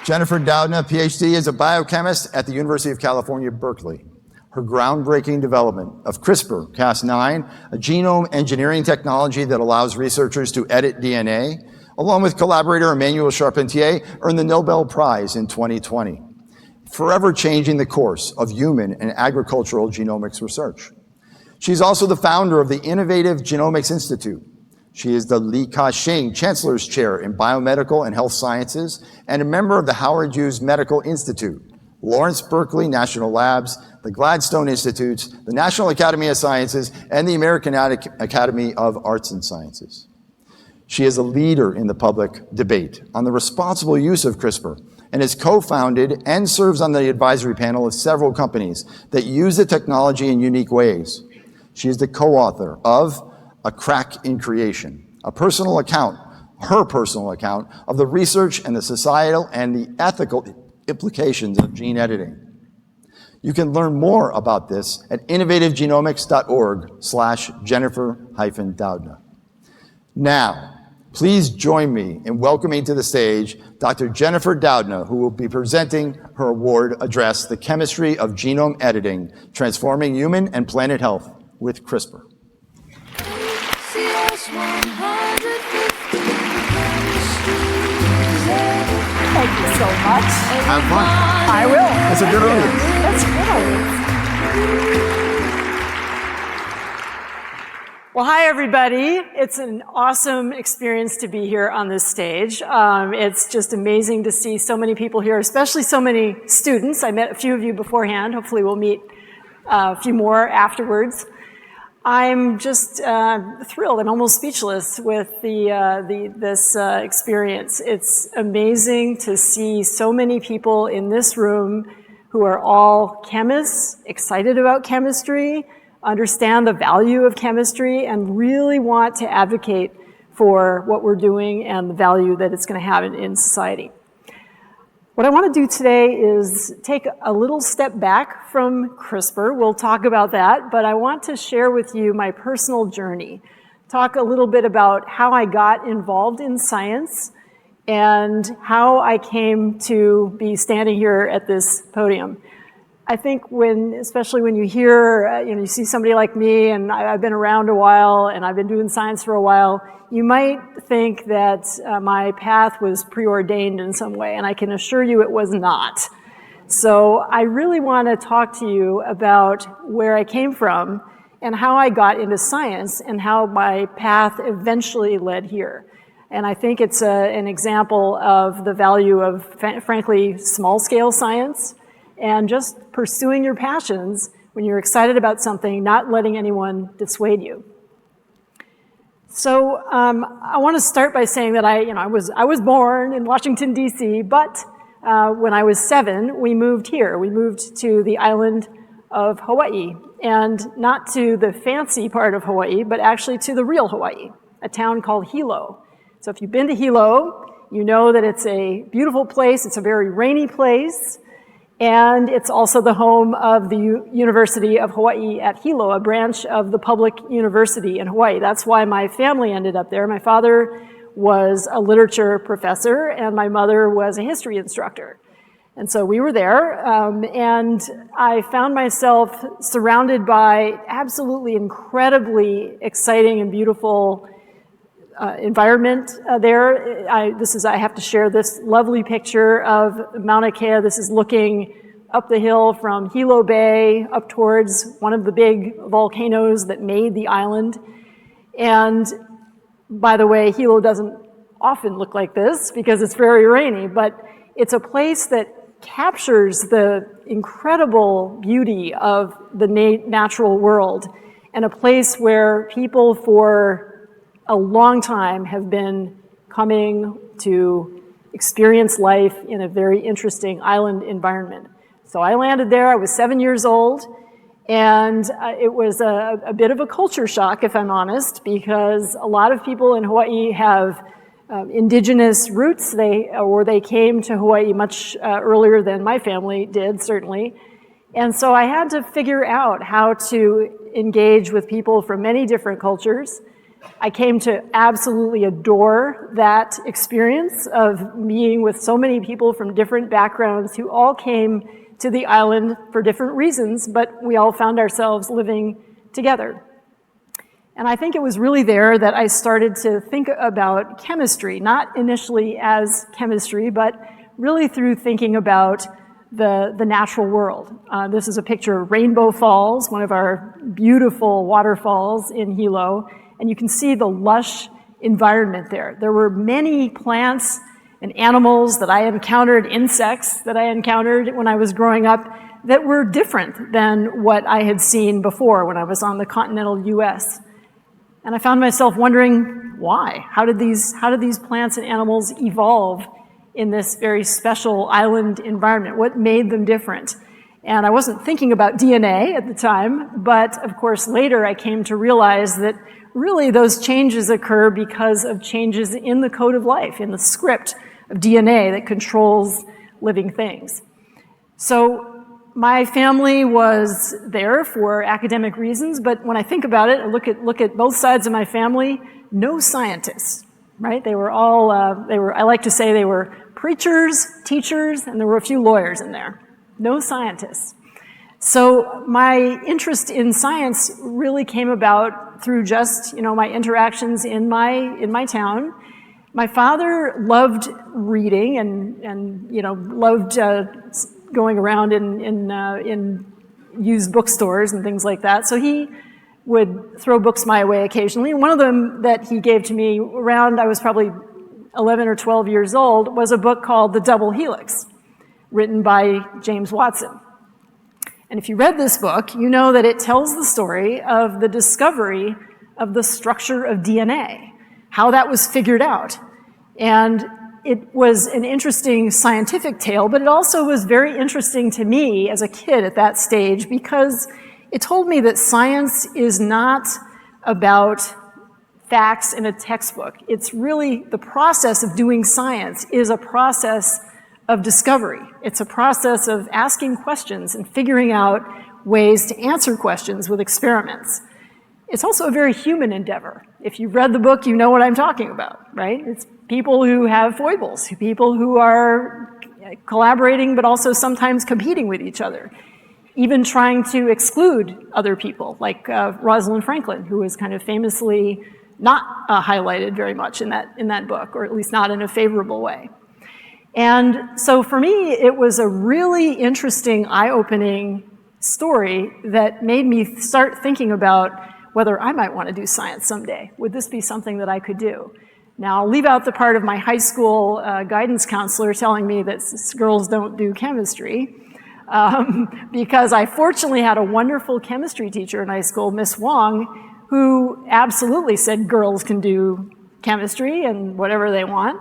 Jennifer Doudna, PhD, is a biochemist at the University of California, Berkeley. Her groundbreaking development of CRISPR-Cas9, a genome engineering technology that allows researchers to edit DNA, along with collaborator Emmanuel Charpentier, earned the Nobel Prize in 2020, forever changing the course of human and agricultural genomics research. She's also the founder of the Innovative Genomics Institute. She is the Li Ka-shing Chancellor's Chair in Biomedical and Health Sciences and a member of the Howard Hughes Medical Institute, Lawrence Berkeley National Labs, the Gladstone Institutes, the National Academy of Sciences, and the American Academy of Arts and Sciences. She is a leader in the public debate on the responsible use of CRISPR and has co-founded and serves on the advisory panel of several companies that use the technology in unique ways. She is the co-author of A Crack in Creation, her personal account of the research and the societal and the ethical implications of gene editing. You can learn more about this at innovativegenomics.org/Jennifer-Doudna. Now, please join me in welcoming to the stage Dr. Jennifer Doudna, who will be presenting her award address, The Chemistry of Genome Editing, Transforming Human and Planet Health with CRISPR. Thank you so much. Have fun. I will. That's a good audience. That's a good audience. Well, hi, everybody. It's an awesome experience to be here on this stage. It's just amazing to see so many people here, especially so many students. I met a few of you beforehand. Hopefully we'll meet a few more afterwards. I'm just thrilled. I'm almost speechless with this experience. It's amazing to see so many people in this room who are all chemists, excited about chemistry, understand the value of chemistry, and really want to advocate for what we're doing and the value that it's going to have in society. What I want to do today is take a little step back from CRISPR. We'll talk about that, but I want to share with you my personal journey. Talk a little bit about how I got involved in science and how I came to be standing here at this podium. I think especially when you hear, you see somebody like me, and I've been around a while, and I've been doing science for a while, you might think that my path was preordained in some way, and I can assure you it was not. So I really want to talk to you about where I came from and how I got into science and how my path eventually led here. And I think it's an example of the value of, frankly, small-scale science and just pursuing your passions when you're excited about something, not letting anyone dissuade you. So I want to start by saying that I was born in Washington, D.C., but when I was 7, we moved here. We moved to the island of Hawaii, and not to the fancy part of Hawaii, but actually to the real Hawaii, a town called Hilo. So if you've been to Hilo, you know that it's a beautiful place. It's a very rainy place. And it's also the home of the University of Hawaii at Hilo, a branch of the public university in Hawaii. That's why my family ended up there. My father was a literature professor, and my mother was a history instructor. And so we were there, and I found myself surrounded by absolutely incredibly exciting and beautiful environment there. I have to share this lovely picture of Mauna Kea. This is looking up the hill from Hilo Bay up towards one of the big volcanoes that made the island. And by the way, Hilo doesn't often look like this because it's very rainy, but it's a place that captures the incredible beauty of the natural world, and a place where people for a long time have been coming to experience life in a very interesting island environment. So I landed there, I was 7 years old, and it was a bit of a culture shock, if I'm honest, because a lot of people in Hawaii have indigenous roots. They came to Hawaii much earlier than my family did, certainly. And so I had to figure out how to engage with people from many different cultures. I came to absolutely adore that experience of being with so many people from different backgrounds who all came to the island for different reasons, but we all found ourselves living together. And I think it was really there that I started to think about chemistry, not initially as chemistry, but really through thinking about the natural world. This is a picture of Rainbow Falls, one of our beautiful waterfalls in Hilo. And you can see the lush environment there. There were many plants and animals that I encountered, insects that I encountered when I was growing up that were different than what I had seen before when I was on the continental US. And I found myself wondering why? How did these plants and animals evolve in this very special island environment? What made them different? And I wasn't thinking about DNA at the time, but of course later I came to realize that really those changes occur because of changes in the code of life, in the script of DNA that controls living things. So my family was there for academic reasons, but when I think about it, I look at both sides of my family, no scientists, right? They were all, I like to say they were preachers, teachers, and there were a few lawyers in there. No scientists. So my interest in science really came about through just, my interactions in my town. My father loved reading and loved going around in used bookstores and things like that. So he would throw books my way occasionally. And one of them that he gave to me around, I was probably 11 or 12 years old, was a book called The Double Helix, written by James Watson. And if you read this book, you know that it tells the story of the discovery of the structure of DNA, how that was figured out. And it was an interesting scientific tale, but it also was very interesting to me as a kid at that stage because it told me that science is not about facts in a textbook. It's really the process of doing science is a process of discovery. It's a process of asking questions and figuring out ways to answer questions with experiments. It's also a very human endeavor. If you've read the book, you know what I'm talking about, right? It's people who have foibles, people who are collaborating but also sometimes competing with each other, even trying to exclude other people, like Rosalind Franklin, who was kind of famously not highlighted very much in that book, or at least not in a favorable way. And so for me, it was a really interesting, eye-opening story that made me start thinking about whether I might want to do science someday. Would this be something that I could do? Now, I'll leave out the part of my high school guidance counselor telling me that girls don't do chemistry, because I fortunately had a wonderful chemistry teacher in high school, Miss Wong, who absolutely said girls can do chemistry and whatever they want.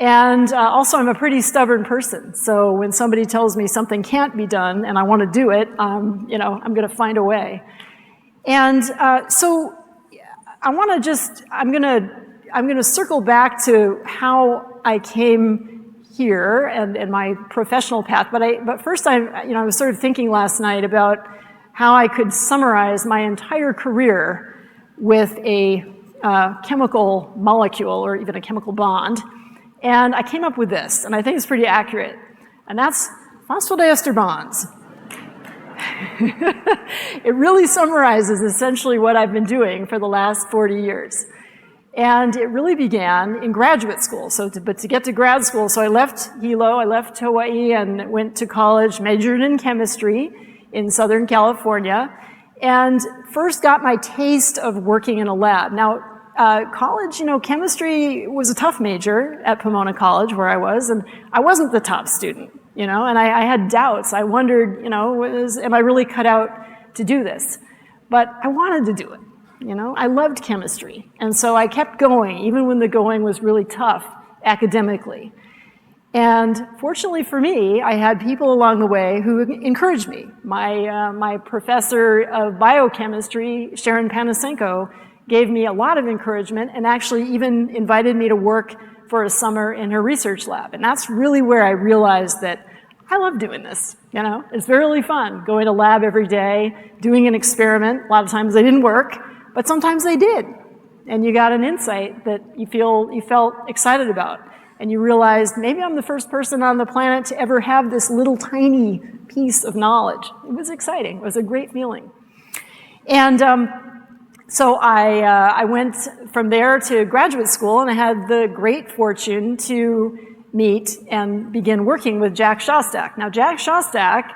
And also, I'm a pretty stubborn person. So when somebody tells me something can't be done and I want to do it, I'm going to find a way. And so I'm going to circle back to how I came here and my professional path. But first, I was sort of thinking last night about how I could summarize my entire career with a chemical molecule or even a chemical bond. And I came up with this, and I think it's pretty accurate, and that's phosphodiester bonds. It really summarizes essentially what I've been doing for the last 40 years. And it really began in graduate school. But to get to grad school, so I left Hilo, I left Hawaii and went to college, majored in chemistry in Southern California, and first got my taste of working in a lab. Now, college, chemistry was a tough major at Pomona College where I was, and I wasn't the top student, and I had doubts. I wondered, am I really cut out to do this? But I wanted to do it, I loved chemistry, and so I kept going, even when the going was really tough academically. And fortunately for me, I had people along the way who encouraged me. My professor of biochemistry, Sharon Panasenko, gave me a lot of encouragement and actually even invited me to work for a summer in her research lab. And that's really where I realized that I love doing this, It's really fun going to lab every day, doing an experiment. A lot of times they didn't work, but sometimes they did. And you got an insight that you felt excited about. And you realized, maybe I'm the first person on the planet to ever have this little tiny piece of knowledge. It was exciting. It was a great feeling. And so I went from there to graduate school, and I had the great fortune to meet and begin working with Jack Szostak. Now, Jack Szostak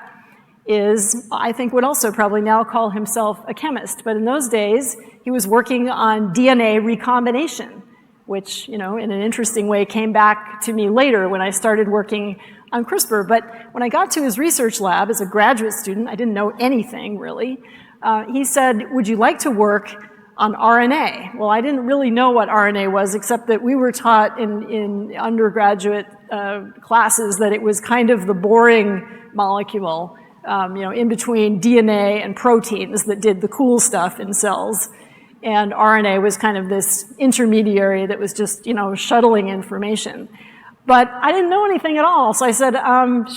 is, I think, would also probably now call himself a chemist, but in those days, he was working on DNA recombination, which, in an interesting way came back to me later when I started working on CRISPR. But when I got to his research lab as a graduate student, I didn't know anything really. He said, would you like to work on RNA? Well, I didn't really know what RNA was, except that we were taught in undergraduate classes that it was kind of the boring molecule, in between DNA and proteins that did the cool stuff in cells. And RNA was kind of this intermediary that was just, shuttling information. But I didn't know anything at all, so I said,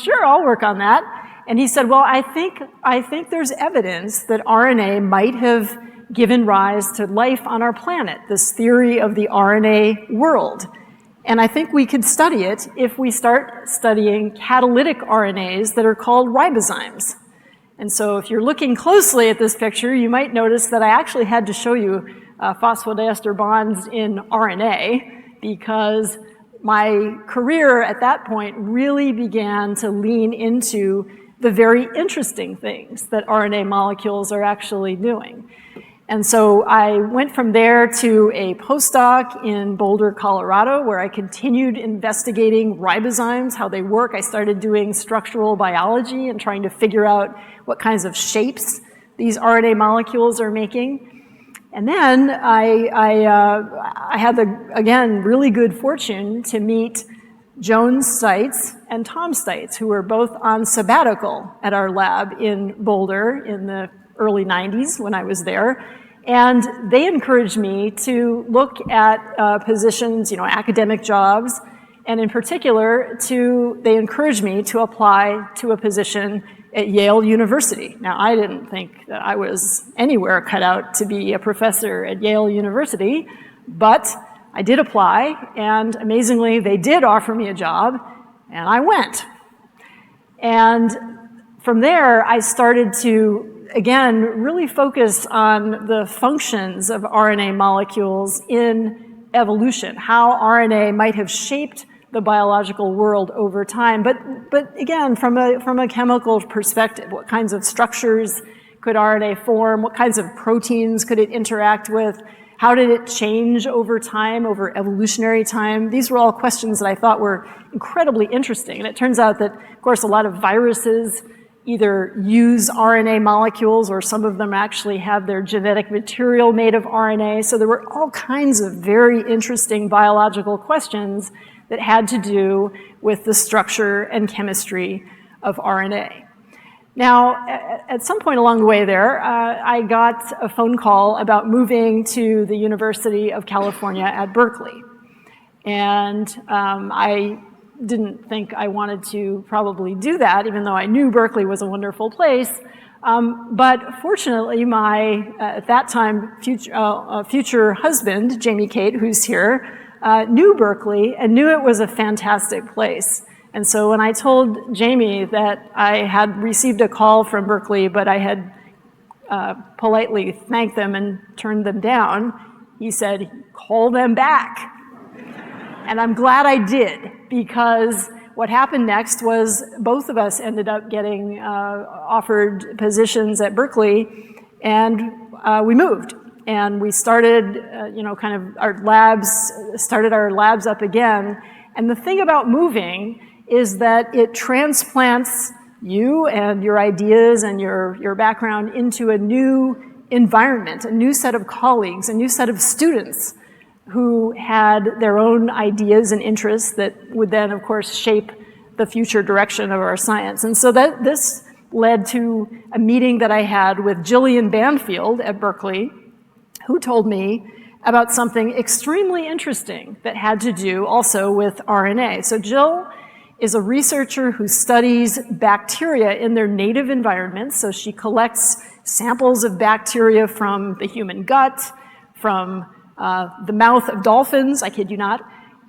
sure, I'll work on that. And he said, well, I think there's evidence that RNA might have given rise to life on our planet, this theory of the RNA world. And I think we could study it if we start studying catalytic RNAs that are called ribozymes. And so if you're looking closely at this picture, you might notice that I actually had to show you phosphodiester bonds in RNA, because my career at that point really began to lean into the very interesting things that RNA molecules are actually doing. And so I went from there to a postdoc in Boulder, Colorado, where I continued investigating ribozymes, how they work. I started doing structural biology and trying to figure out what kinds of shapes these RNA molecules are making. And then I had the, again, really good fortune to meet Joan Stites and Tom Stites, who were both on sabbatical at our lab in Boulder in the early 90s when I was there. And they encouraged me to look at positions, academic jobs, and in particular, they encouraged me to apply to a position at Yale University. Now, I didn't think that I was anywhere cut out to be a professor at Yale University, but I did apply, and amazingly, they did offer me a job, and I went. And from there, I started to, again, really focus on the functions of RNA molecules in evolution, how RNA might have shaped the biological world over time. But again, from a chemical perspective, what kinds of structures could RNA form? What kinds of proteins could it interact with? How did it change over time, over evolutionary time? These were all questions that I thought were incredibly interesting. And it turns out that, of course, a lot of viruses either use RNA molecules, or some of them actually have their genetic material made of RNA. So there were all kinds of very interesting biological questions that had to do with the structure and chemistry of RNA. Now, at some point along the way there, I got a phone call about moving to the University of California at Berkeley. And I didn't think I wanted to probably do that, even though I knew Berkeley was a wonderful place. But fortunately, my, at that time, future husband, Jamie Kate, who's here, knew Berkeley and knew it was a fantastic place. And so when I told Jamie that I had received a call from Berkeley, but I had politely thanked them and turned them down, he said, call them back. And I'm glad I did, because what happened next was both of us ended up getting offered positions at Berkeley, and we moved. And we started, kind of started our labs up again. And the thing about moving is that it transplants you and your ideas and your background into a new environment, a new set of colleagues, a new set of students who had their own ideas and interests that would then, of course, shape the future direction of our science. And so this led to a meeting that I had with Jillian Banfield at Berkeley, who told me about something extremely interesting that had to do also with RNA. So Jill is a researcher who studies bacteria in their native environments. So she collects samples of bacteria from the human gut, from the mouth of dolphins, I kid you not,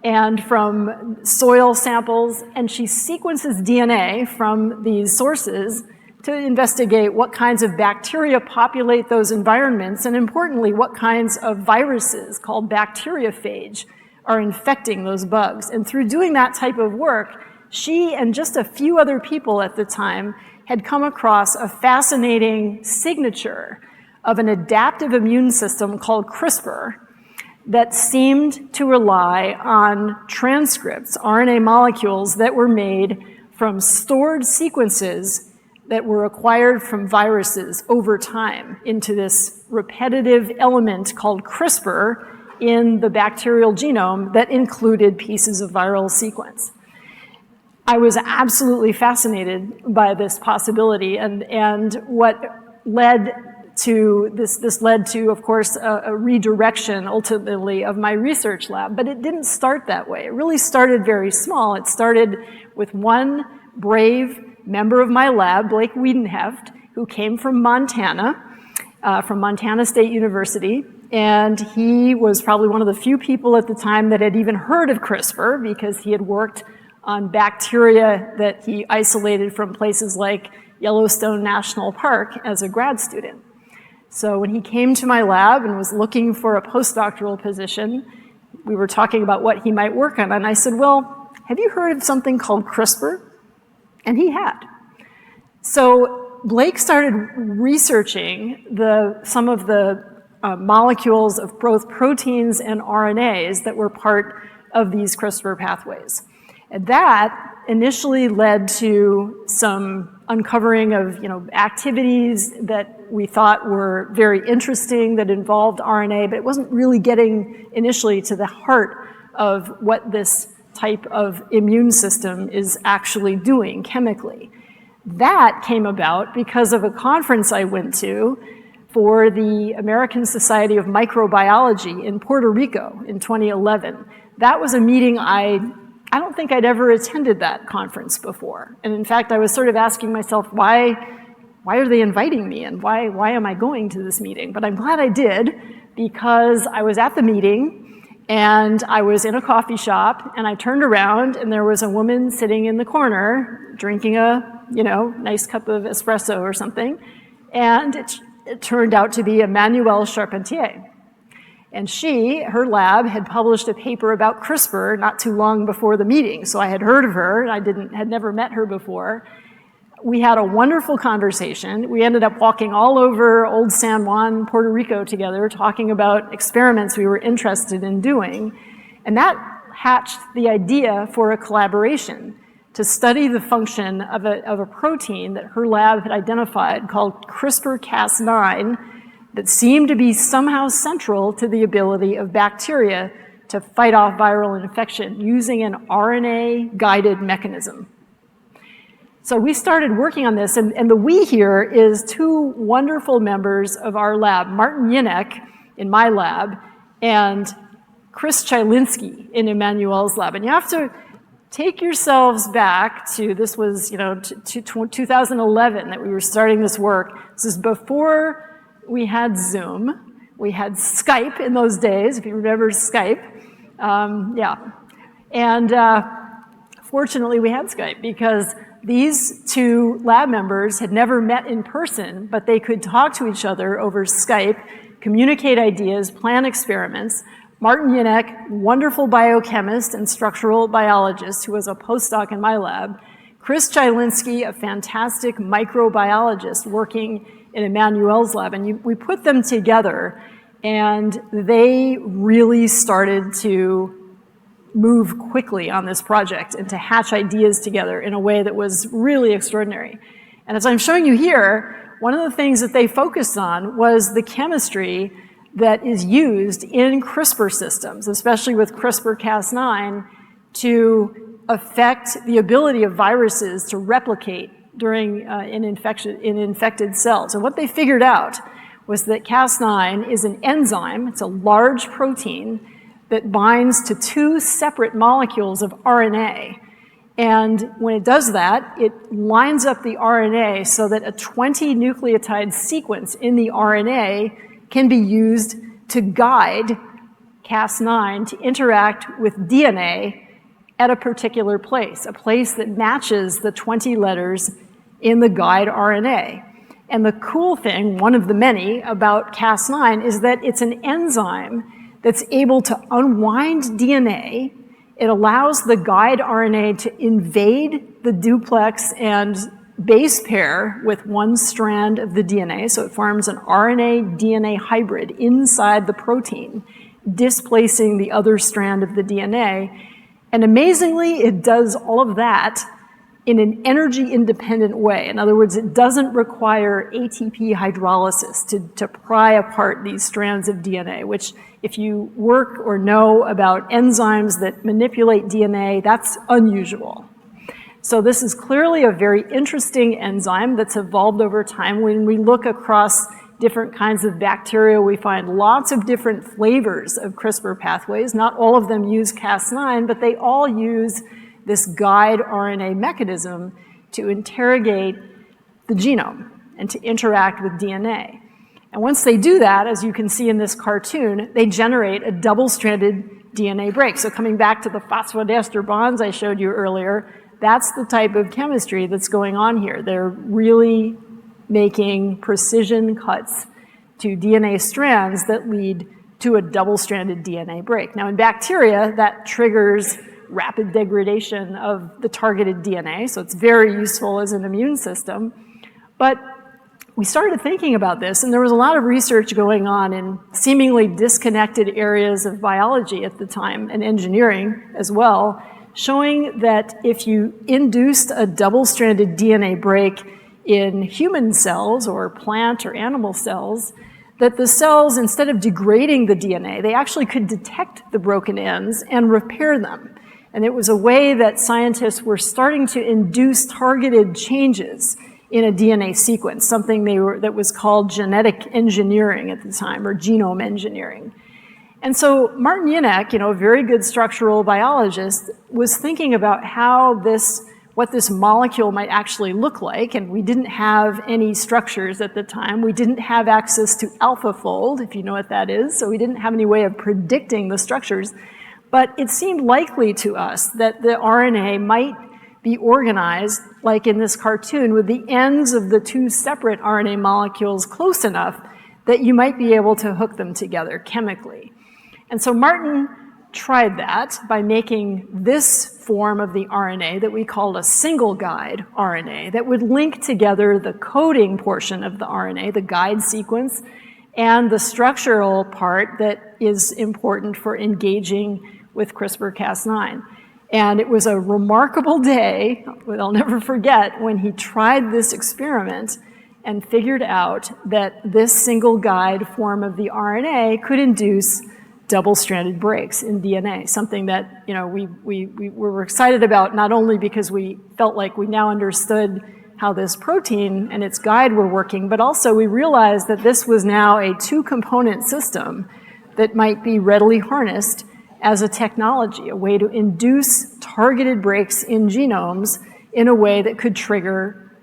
and from soil samples, and she sequences DNA from these sources to investigate what kinds of bacteria populate those environments, and importantly, what kinds of viruses called bacteriophage are infecting those bugs. And through doing that type of work, she and just a few other people at the time had come across a fascinating signature of an adaptive immune system called CRISPR that seemed to rely on transcripts, RNA molecules that were made from stored sequences that were acquired from viruses over time into this repetitive element called CRISPR in the bacterial genome that included pieces of viral sequence. I was absolutely fascinated by this possibility, and what led to this led to, of course, a redirection ultimately of my research lab, but it didn't start that way. It really started very small. It started with one brave member of my lab, Blake Wiedenheft, who came from Montana State University, and he was probably one of the few people at the time that had even heard of CRISPR because he had worked on bacteria that he isolated from places like Yellowstone National Park as a grad student. So when he came to my lab and was looking for a postdoctoral position, we were talking about what he might work on, and I said, well, have you heard of something called CRISPR? And he had. So Blake started researching some of the molecules of both proteins and RNAs that were part of these CRISPR pathways. And that initially led to some uncovering of activities that we thought were very interesting that involved RNA, but it wasn't really getting initially to the heart of what this type of immune system is actually doing chemically. That came about because of a conference I went to for the American Society of Microbiology in Puerto Rico in 2011. That was a meeting I don't think I'd ever attended that conference before. And in fact, I was sort of asking myself, why are they inviting me and why am I going to this meeting? But I'm glad I did, because I was at the meeting and I was in a coffee shop and I turned around and there was a woman sitting in the corner drinking a nice cup of espresso or something. And it turned out to be Emmanuelle Charpentier. And her lab had published a paper about CRISPR not too long before the meeting. So I had heard of her, and had never met her before. We had a wonderful conversation. We ended up walking all over Old San Juan, Puerto Rico together, talking about experiments we were interested in doing. And that hatched the idea for a collaboration to study the function of a protein that her lab had identified called CRISPR-Cas9, that seemed to be somehow central to the ability of bacteria to fight off viral infection using an RNA-guided mechanism. So we started working on this, and the we here is two wonderful members of our lab, Martin Yinek in my lab, and Chris Chylinski in Emmanuelle's lab. And you have to take yourselves back to, this was, to 2011 that we were starting this work. This is before we had Zoom. We had Skype in those days, if you remember Skype. And fortunately, we had Skype because these two lab members had never met in person, but they could talk to each other over Skype, communicate ideas, plan experiments. Martin Yinek, wonderful biochemist and structural biologist who was a postdoc in my lab. Chris Chylinski, a fantastic microbiologist working in Emmanuelle's lab. And we put them together, and they really started to move quickly on this project and to hatch ideas together in a way that was really extraordinary. And as I'm showing you here, one of the things that they focused on was the chemistry that is used in CRISPR systems, especially with CRISPR-Cas9, to affect the ability of viruses to replicate during in infected cells. And what they figured out was that Cas9 is an enzyme. It's a large protein that binds to two separate molecules of RNA. And when it does that, it lines up the RNA so that a 20 nucleotide sequence in the RNA can be used to guide Cas9 to interact with DNA at a particular place, a place that matches the 20 letters in the guide RNA. And the cool thing, one of the many, about Cas9 is that it's an enzyme that's able to unwind DNA. It allows the guide RNA to invade the duplex and base pair with one strand of the DNA, so it forms an RNA-DNA hybrid inside the protein. displacing the other strand of the DNA. And amazingly, it does all of that in an energy-independent way. In other words, it doesn't require ATP hydrolysis to pry apart these strands of DNA, which if you work or know about enzymes that manipulate DNA, that's unusual. So this is clearly a very interesting enzyme that's evolved over time. When we look across different kinds of bacteria, we find lots of different flavors of CRISPR pathways. Not all of them use Cas9, but they all use this guide RNA mechanism to interrogate the genome and to interact with DNA. And once they do that, as you can see in this cartoon, they generate a double-stranded DNA break. So coming back to the phosphodiester bonds I showed you earlier, that's the type of chemistry that's going on here. They're really making precision cuts to DNA strands that lead to a double-stranded DNA break. Now in bacteria, that triggers rapid degradation of the targeted DNA, so it's very useful as an immune system. But we started thinking about this, and there was a lot of research going on in seemingly disconnected areas of biology at the time, and engineering as well, showing that if you induced a double-stranded DNA break in human cells or plant or animal cells, that the cells, instead of degrading the DNA, they actually could detect the broken ends and repair them. And it was a way that scientists were starting to induce targeted changes in a DNA sequence, something that was called genetic engineering at the time, or genome engineering. And so Martin Jinek, a very good structural biologist, was thinking about what this molecule might actually look like, and we didn't have any structures at the time. We didn't have access to AlphaFold, if you know what that is, so we didn't have any way of predicting the structures. But it seemed likely to us that the RNA might be organized, like in this cartoon, with the ends of the two separate RNA molecules close enough that you might be able to hook them together chemically. And so Martin tried that by making this form of the RNA that we called a single guide RNA that would link together the coding portion of the RNA, the guide sequence, and the structural part that is important for engaging with CRISPR-Cas9. And it was a remarkable day, I'll never forget, when he tried this experiment and figured out that this single guide form of the RNA could induce double-stranded breaks in DNA, something that we were excited about, not only because we felt like we now understood how this protein and its guide were working, but also we realized that this was now a two-component system that might be readily harnessed as a technology, a way to induce targeted breaks in genomes in a way that could trigger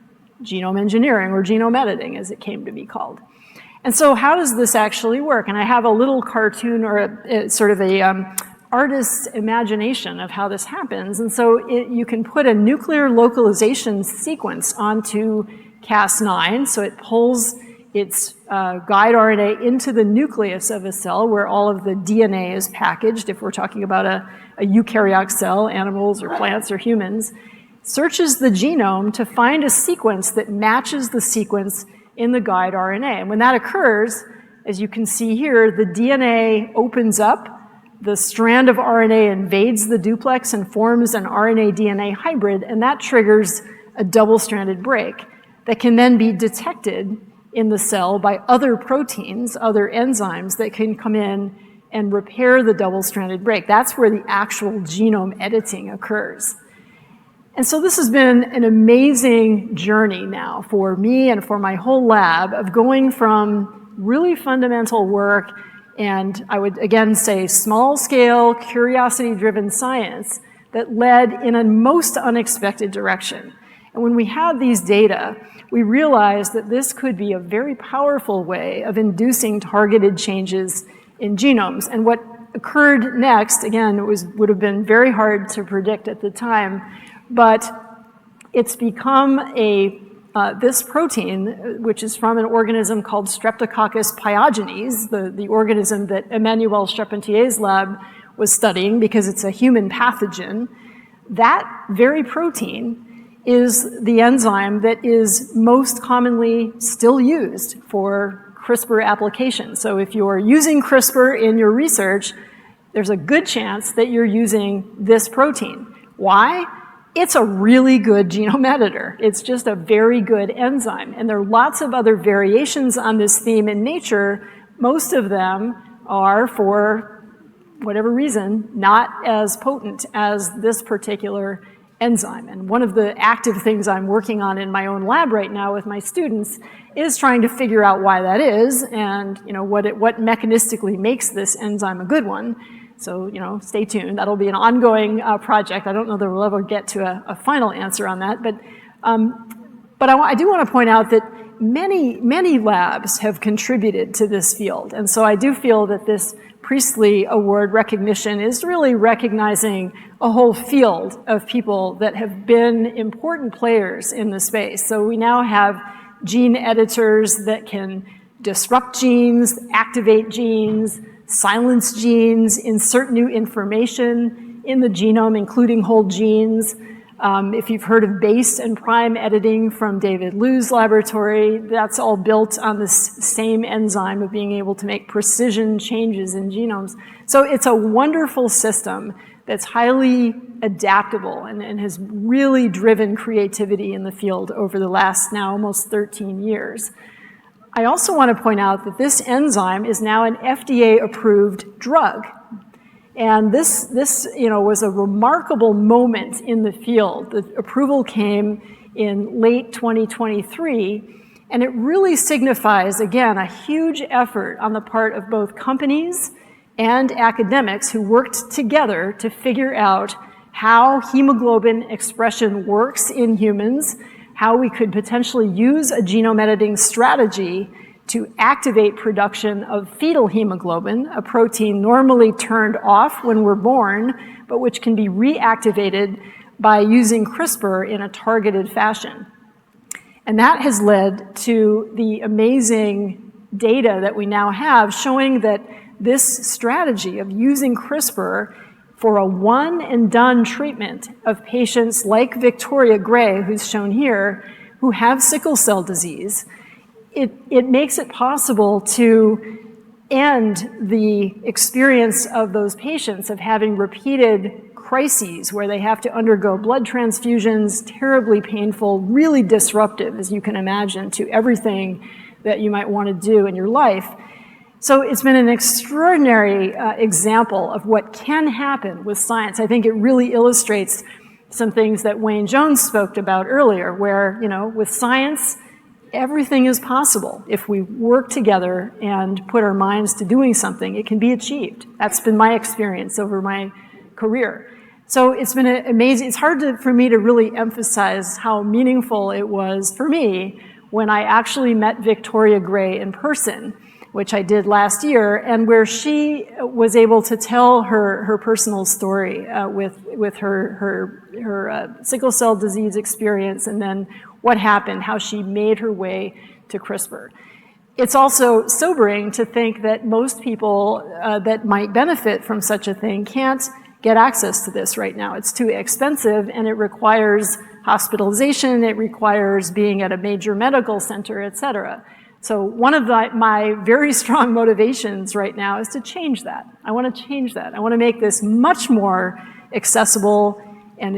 genome engineering, or genome editing, as it came to be called. And so how does this actually work? And I have a little cartoon, or a sort of a artist's imagination of how this happens. And so you can put a nuclear localization sequence onto Cas9, so it pulls its guide RNA into the nucleus of a cell where all of the DNA is packaged, if we're talking about a eukaryotic cell, animals or plants or humans, searches the genome to find a sequence that matches the sequence in the guide RNA. And when that occurs, as you can see here, the DNA opens up, the strand of RNA invades the duplex and forms an RNA-DNA hybrid, and that triggers a double-stranded break that can then be detected in the cell by other proteins, other enzymes that can come in and repair the double-stranded break. That's where the actual genome editing occurs. And so this has been an amazing journey now for me and for my whole lab of going from really fundamental work, and I would again say small-scale, curiosity-driven science that led in a most unexpected direction. And when we had these data, we realized that this could be a very powerful way of inducing targeted changes in genomes. And what occurred next, again, would have been very hard to predict at the time, but it's become this protein, which is from an organism called Streptococcus pyogenes, the organism that Emmanuel Charpentier's lab was studying because it's a human pathogen. That very protein is the enzyme that is most commonly still used for CRISPR application. So if you're using CRISPR in your research, there's a good chance that you're using this protein. Why? It's a really good genome editor. It's just a very good enzyme. And there are lots of other variations on this theme in nature. Most of them are, for whatever reason, not as potent as this particular enzyme. And one of the active things I'm working on in my own lab right now with my students is trying to figure out why that is and what mechanistically makes this enzyme a good one. So, stay tuned. That'll be an ongoing project. I don't know that we'll ever get to a final answer on that, but I do want to point out that many labs have contributed to this field, and so I do feel that this Priestley Award recognition is really recognizing a whole field of people that have been important players in the space. So we now have gene editors that can disrupt genes, activate genes, silence genes, insert new information in the genome, including whole genes. If you've heard of base and prime editing from David Liu's laboratory, that's all built on this same enzyme of being able to make precision changes in genomes. So it's a wonderful system that's highly adaptable and has really driven creativity in the field over the last now almost 13 years. I also want to point out that this enzyme is now an FDA-approved drug. And this was a remarkable moment in the field. The approval came in late 2023, and it really signifies, again, a huge effort on the part of both companies and academics who worked together to figure out how hemoglobin expression works in humans, how we could potentially use a genome editing strategy to activate production of fetal hemoglobin, a protein normally turned off when we're born, but which can be reactivated by using CRISPR in a targeted fashion. And that has led to the amazing data that we now have showing that this strategy of using CRISPR for a one-and-done treatment of patients like Victoria Gray, who's shown here, who have sickle cell disease, it makes it possible to end the experience of those patients of having repeated crises where they have to undergo blood transfusions, terribly painful, really disruptive, as you can imagine, to everything that you might want to do in your life. So it's been an extraordinary example of what can happen with science. I think it really illustrates some things that Wayne Jones spoke about earlier, where, with science, everything is possible. If we work together and put our minds to doing something, it can be achieved. That's been my experience over my career. So it's been amazing. It's hard for me to really emphasize how meaningful it was for me when I actually met Victoria Gray in person, which I did last year, and where she was able to tell her personal story with her sickle cell disease experience, and then what happened, how she made her way to CRISPR. It's also sobering to think that most people that might benefit from such a thing can't get access to this right now. It's too expensive, and it requires hospitalization, it requires being at a major medical center, et cetera. So one of my very strong motivations right now is to change that. I want to change that. I want to make this much more accessible and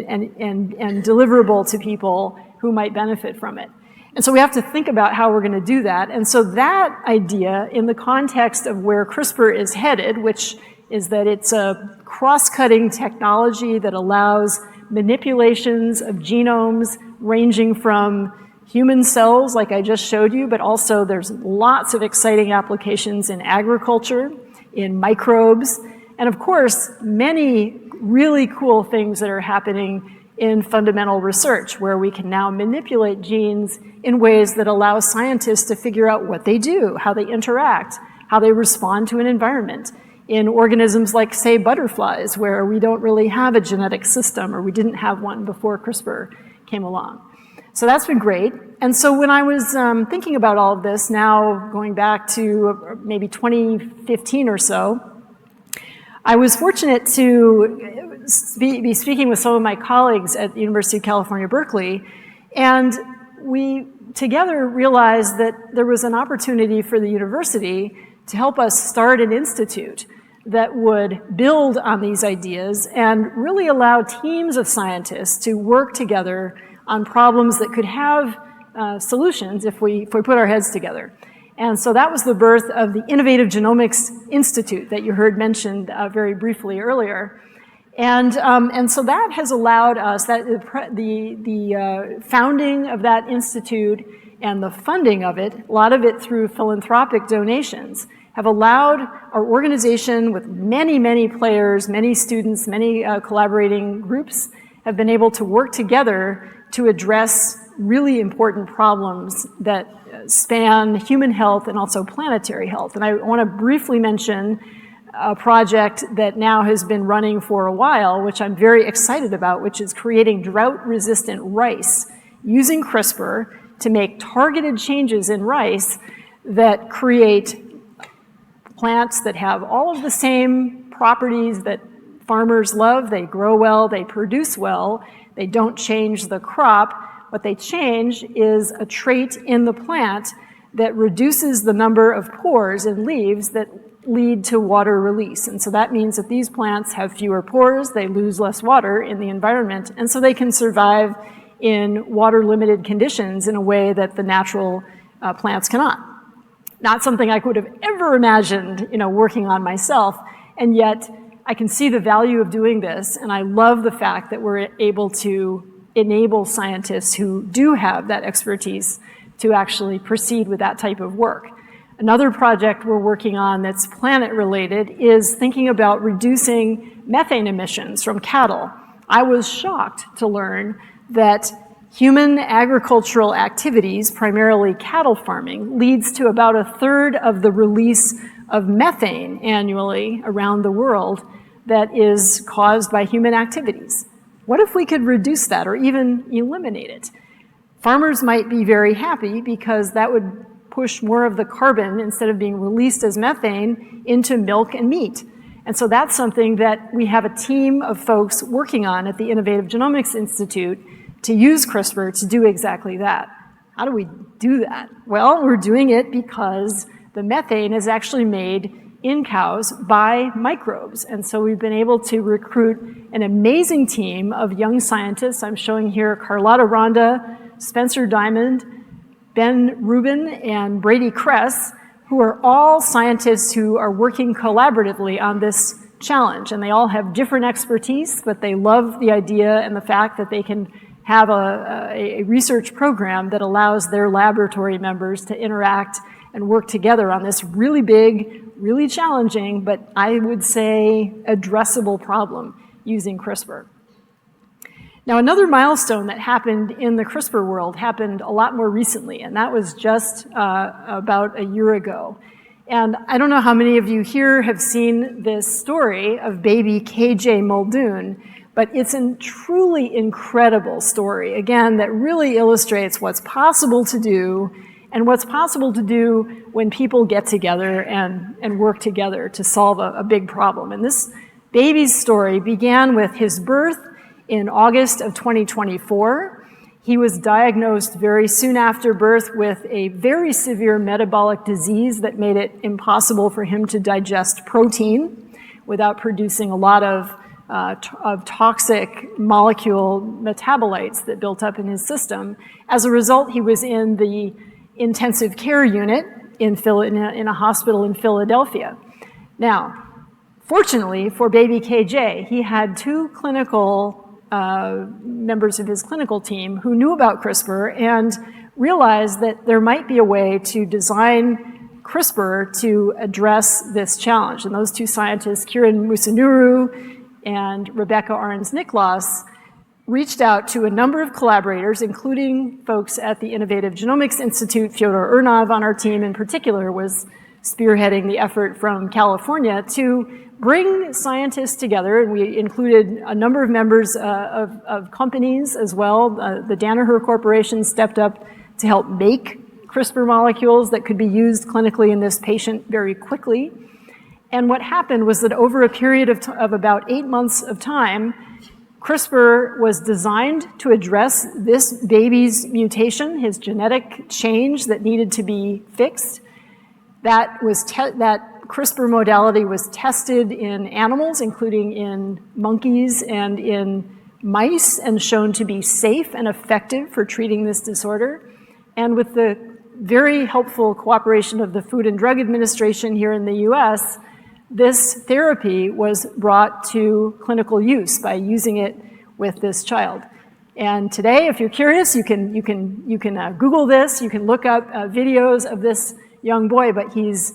deliverable to people who might benefit from it. And so we have to think about how we're going to do that. And so that idea, in the context of where CRISPR is headed, which is that it's a cross-cutting technology that allows manipulations of genomes ranging from human cells, like I just showed you, but also there's lots of exciting applications in agriculture, in microbes, and of course, many really cool things that are happening in fundamental research, where we can now manipulate genes in ways that allow scientists to figure out what they do, how they interact, how they respond to an environment. In organisms like, say, butterflies, where we don't really have a genetic system, or we didn't have one before CRISPR came along. So that's been great. And so when I was thinking about all of this, now going back to maybe 2015 or so, I was fortunate to be speaking with some of my colleagues at the University of California, Berkeley, and we together realized that there was an opportunity for the university to help us start an institute that would build on these ideas and really allow teams of scientists to work together on problems that could have solutions if we put our heads together. And so that was the birth of the Innovative Genomics Institute that you heard mentioned very briefly earlier. And so that has allowed us, that the founding of that institute and the funding of it, a lot of it through philanthropic donations, have allowed our organization with many, many players, many students, many collaborating groups, have been able to work together to address really important problems that span human health and also planetary health. And I want to briefly mention a project that now has been running for a while, which I'm very excited about, which is creating drought-resistant rice using CRISPR to make targeted changes in rice that create plants that have all of the same properties that farmers love. They grow well, they produce well, they don't change the crop. What they change is a trait in the plant that reduces the number of pores in leaves that lead to water release. And so that means that these plants have fewer pores, they lose less water in the environment, and so they can survive in water-limited conditions in a way that the natural plants cannot. Not something I could have ever imagined, working on myself, and yet I can see the value of doing this, and I love the fact that we're able to enable scientists who do have that expertise to actually proceed with that type of work. Another project we're working on that's planet-related is thinking about reducing methane emissions from cattle. I was shocked to learn that human agricultural activities, primarily cattle farming, leads to about a third of the release of methane annually around the world that is caused by human activities. What if we could reduce that or even eliminate it? Farmers might be very happy because that would push more of the carbon, instead of being released as methane, into milk and meat. And so that's something that we have a team of folks working on at the Innovative Genomics Institute to use CRISPR to do exactly that. How do we do that? Well, we're doing it because the methane is actually made in cows by microbes. And so we've been able to recruit an amazing team of young scientists. I'm showing here Carlotta Ronda, Spencer Diamond, Ben Rubin, and Brady Kress, who are all scientists who are working collaboratively on this challenge. And they all have different expertise, but they love the idea and the fact that they can have a research program that allows their laboratory members to interact and work together on this really big, really challenging, but I would say addressable problem using CRISPR. Now, another milestone that happened in the CRISPR world happened a lot more recently, and that was just about a year ago. And I don't know how many of you here have seen this story of baby KJ Muldoon, but it's a truly incredible story, again, that really illustrates what's possible to do and what's possible to do when people get together and work together to solve a big problem. And this baby's story began with his birth in August of 2024. He was diagnosed very soon after birth with a very severe metabolic disease that made it impossible for him to digest protein without producing a lot of toxic molecule metabolites that built up in his system. As a result, he was in the intensive care unit in a hospital in Philadelphia. Now, fortunately for baby KJ, he had two clinical members of his clinical team who knew about CRISPR and realized that there might be a way to design CRISPR to address this challenge. And those two scientists, Kiran Musunuru and Rebecca Arns-Niklas, reached out to a number of collaborators, including folks at the Innovative Genomics Institute. Fyodor Urnov on our team in particular was spearheading the effort from California to bring scientists together, and we included a number of members of companies as well. The Danaher Corporation stepped up to help make CRISPR molecules that could be used clinically in this patient very quickly. And what happened was that over a period of about 8 months of time, CRISPR was designed to address this baby's mutation, his genetic change that needed to be fixed. That CRISPR modality was tested in animals, including in monkeys and in mice, and shown to be safe and effective for treating this disorder. And with the very helpful cooperation of the Food and Drug Administration here in the US, this therapy was brought to clinical use by using it with this child. And today, if you're curious, you can Google this, you can look up videos of this young boy, but he's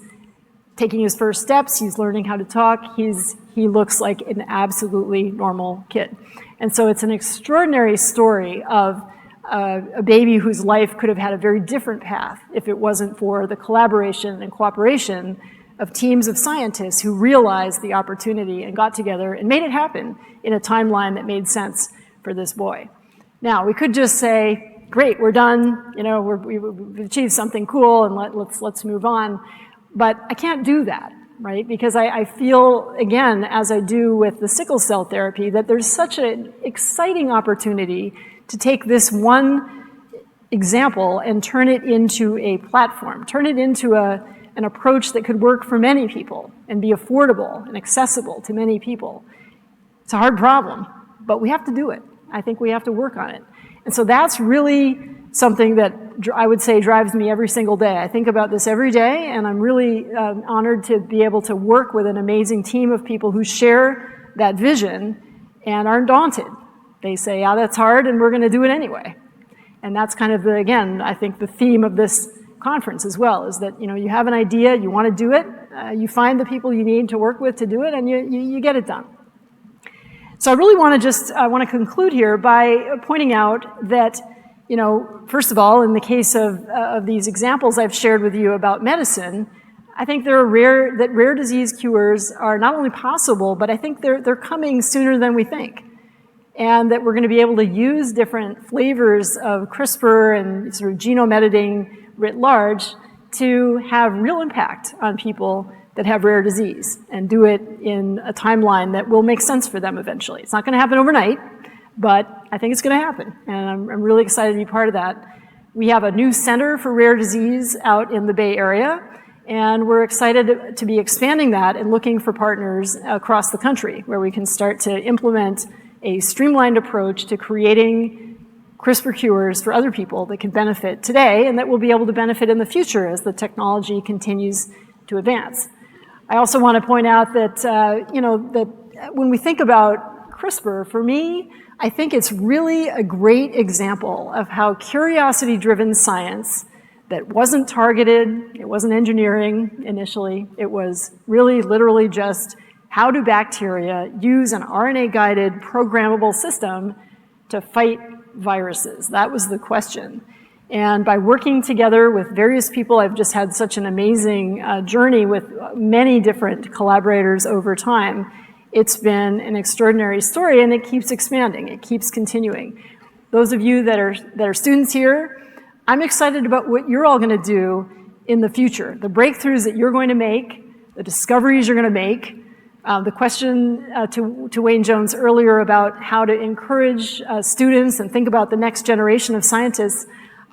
taking his first steps, he's learning how to talk, he looks like an absolutely normal kid. And so it's an extraordinary story of a baby whose life could have had a very different path if it wasn't for the collaboration and cooperation of teams of scientists who realized the opportunity and got together and made it happen in a timeline that made sense for this boy. Now, we could just say, great, we're done, we've achieved something cool and let's move on. But I can't do that, right? Because I feel, again, as I do with the sickle cell therapy, that there's such an exciting opportunity to take this one example and turn it into a platform, turn it into an approach that could work for many people and be affordable and accessible to many people. It's a hard problem, but we have to do it. I think we have to work on it. And so that's really something that I would say drives me every single day. I think about this every day, and I'm really honored to be able to work with an amazing team of people who share that vision and aren't daunted. They say, yeah, that's hard, and we're going to do it anyway. And that's kind of, again, I think the theme of this conference as well, is that you have an idea, you want to do it, you find the people you need to work with to do it, and you get it done. So I really want to conclude here by pointing out that, first of all, in the case of these examples I've shared with you about medicine, I think rare disease cures are not only possible, but I think they're coming sooner than we think. And that we're going to be able to use different flavors of CRISPR and sort of genome editing writ large to have real impact on people that have rare disease and do it in a timeline that will make sense for them eventually. It's not going to happen overnight, but I think it's going to happen, and I'm really excited to be part of that. We have a new center for rare disease out in the Bay Area, and we're excited to be expanding that and looking for partners across the country where we can start to implement a streamlined approach to creating CRISPR cures for other people that can benefit today and that will be able to benefit in the future as the technology continues to advance. I also want to point out that, that when we think about CRISPR, for me, I think it's really a great example of how curiosity-driven science that wasn't targeted, it wasn't engineering initially, it was really literally just how do bacteria use an RNA-guided programmable system to fight viruses? That was the question. And by working together with various people, I've just had such an amazing journey with many different collaborators over time. It's been an extraordinary story, and it keeps expanding. It keeps continuing. Those of you that are students here, I'm excited about what you're all going to do in the future, the breakthroughs that you're going to make, the discoveries you're going to make. The question to Wayne Jones earlier about how to encourage students and think about the next generation of scientists,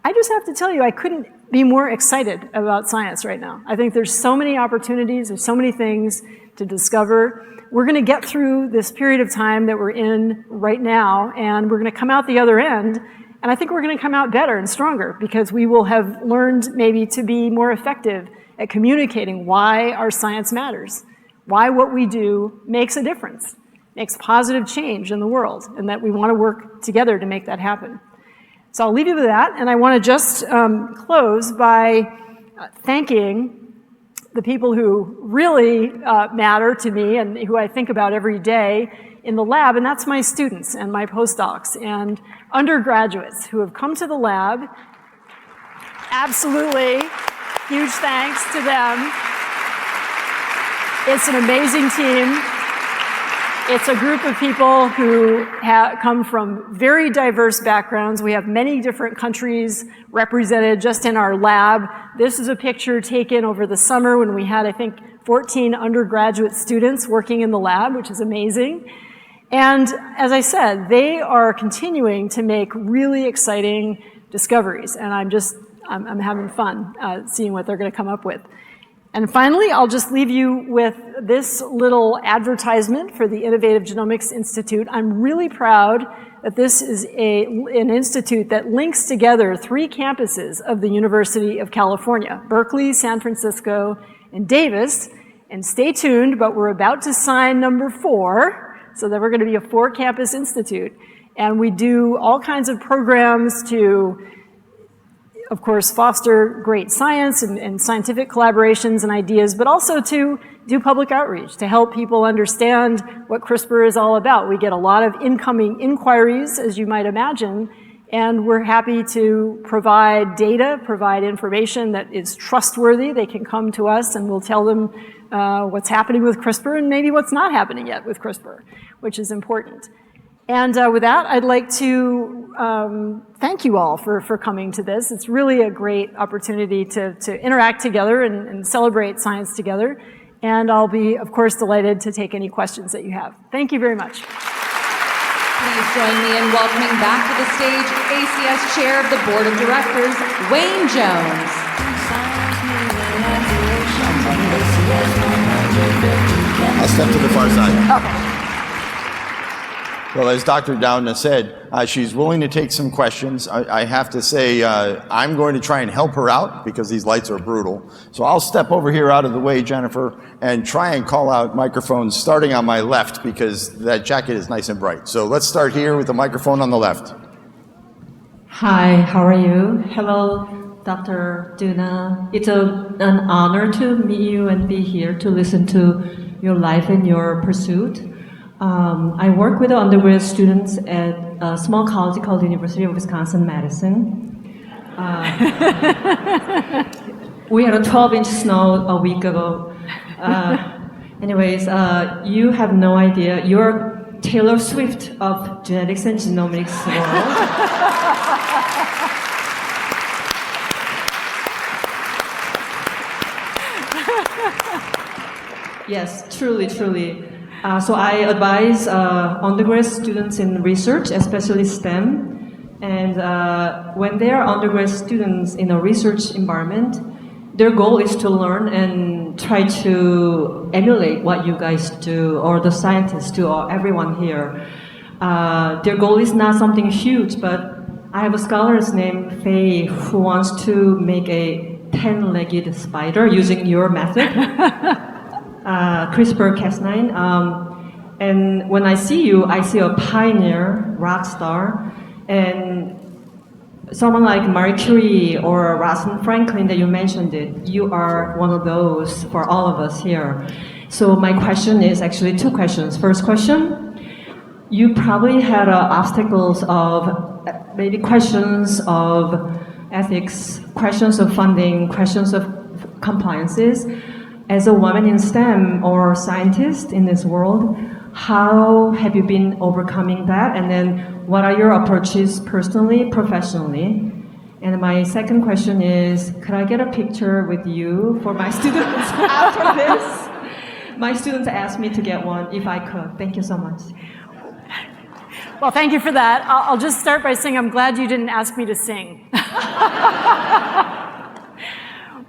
I just have to tell you, I couldn't be more excited about science right now. I think there's so many opportunities, there's so many things to discover. We're going to get through this period of time that we're in right now, and we're going to come out the other end, and I think we're going to come out better and stronger because we will have learned maybe to be more effective at communicating why our science matters. Why what we do makes a difference, makes positive change in the world, and that we want to work together to make that happen. So I'll leave you with that, and I want to just close by thanking the people who really matter to me and who I think about every day in the lab, and that's my students and my postdocs and undergraduates who have come to the lab. Absolutely, huge thanks to them. It's an amazing team. It's a group of people who come from very diverse backgrounds. We have many different countries represented just in our lab. This is a picture taken over the summer when we had, I think, 14 undergraduate students working in the lab, which is amazing. And as I said, they are continuing to make really exciting discoveries, and I'm having fun seeing what they're going to come up with. And finally, I'll just leave you with this little advertisement for the Innovative Genomics Institute. I'm really proud that this is an institute that links together 3 campuses of the University of California, Berkeley, San Francisco, and Davis. And stay tuned, but we're about to sign number 4, so that we're going to be a 4-campus institute. And we do all kinds of programs to, of course, foster great science and scientific collaborations and ideas, but also to do public outreach, to help people understand what CRISPR is all about. We get a lot of incoming inquiries, as you might imagine, and we're happy to provide data, provide information that is trustworthy. They can come to us and we'll tell them what's happening with CRISPR and maybe what's not happening yet with CRISPR, which is important. And with that, I'd like to thank you all for coming to this. It's really a great opportunity to interact together and celebrate science together. And I'll be, of course, delighted to take any questions that you have. Thank you very much. Please join me in welcoming back to the stage ACS Chair of the Board of Directors, Wayne Jones. I'll step to the far side. Okay. Well, as Dr. Doudna said, she's willing to take some questions. I have to say, I'm going to try and help her out because these lights are brutal. So I'll step over here out of the way, Jennifer, and try and call out microphones starting on my left because that jacket is nice and bright. So let's start here with the microphone on the left. Hi, how are you? Hello, Dr. Doudna. It's an honor to meet you and be here to listen to your life and your pursuit. I work with the undergraduate students at a small college called the University of Wisconsin-Madison. We had a 12-inch snow a week ago. Anyways, you have no idea. You're Taylor Swift of genetics and genomics world. Yes, truly, truly. So I advise undergrad students in research, especially STEM, and when they are undergrad students in a research environment, their goal is to learn and try to emulate what you guys do, or the scientists do, or everyone here. Their goal is not something huge, but I have a scholar's named Faye who wants to make a 10-legged spider using your method. CRISPR-Cas9, and when I see you, I see a pioneer, rock star, and someone like Marie Curie or Rosalind Franklin that you mentioned it. You are one of those for all of us here. So my question is actually 2 questions. First question, you probably had obstacles of maybe questions of ethics, questions of funding, questions of compliances. As a woman in STEM or scientist in this world, how have you been overcoming that? And then what are your approaches personally, professionally? And my second question is, could I get a picture with you for my students after this? My students asked me to get one if I could. Thank you so much. Well, thank you for that. I'll just start by saying I'm glad you didn't ask me to sing.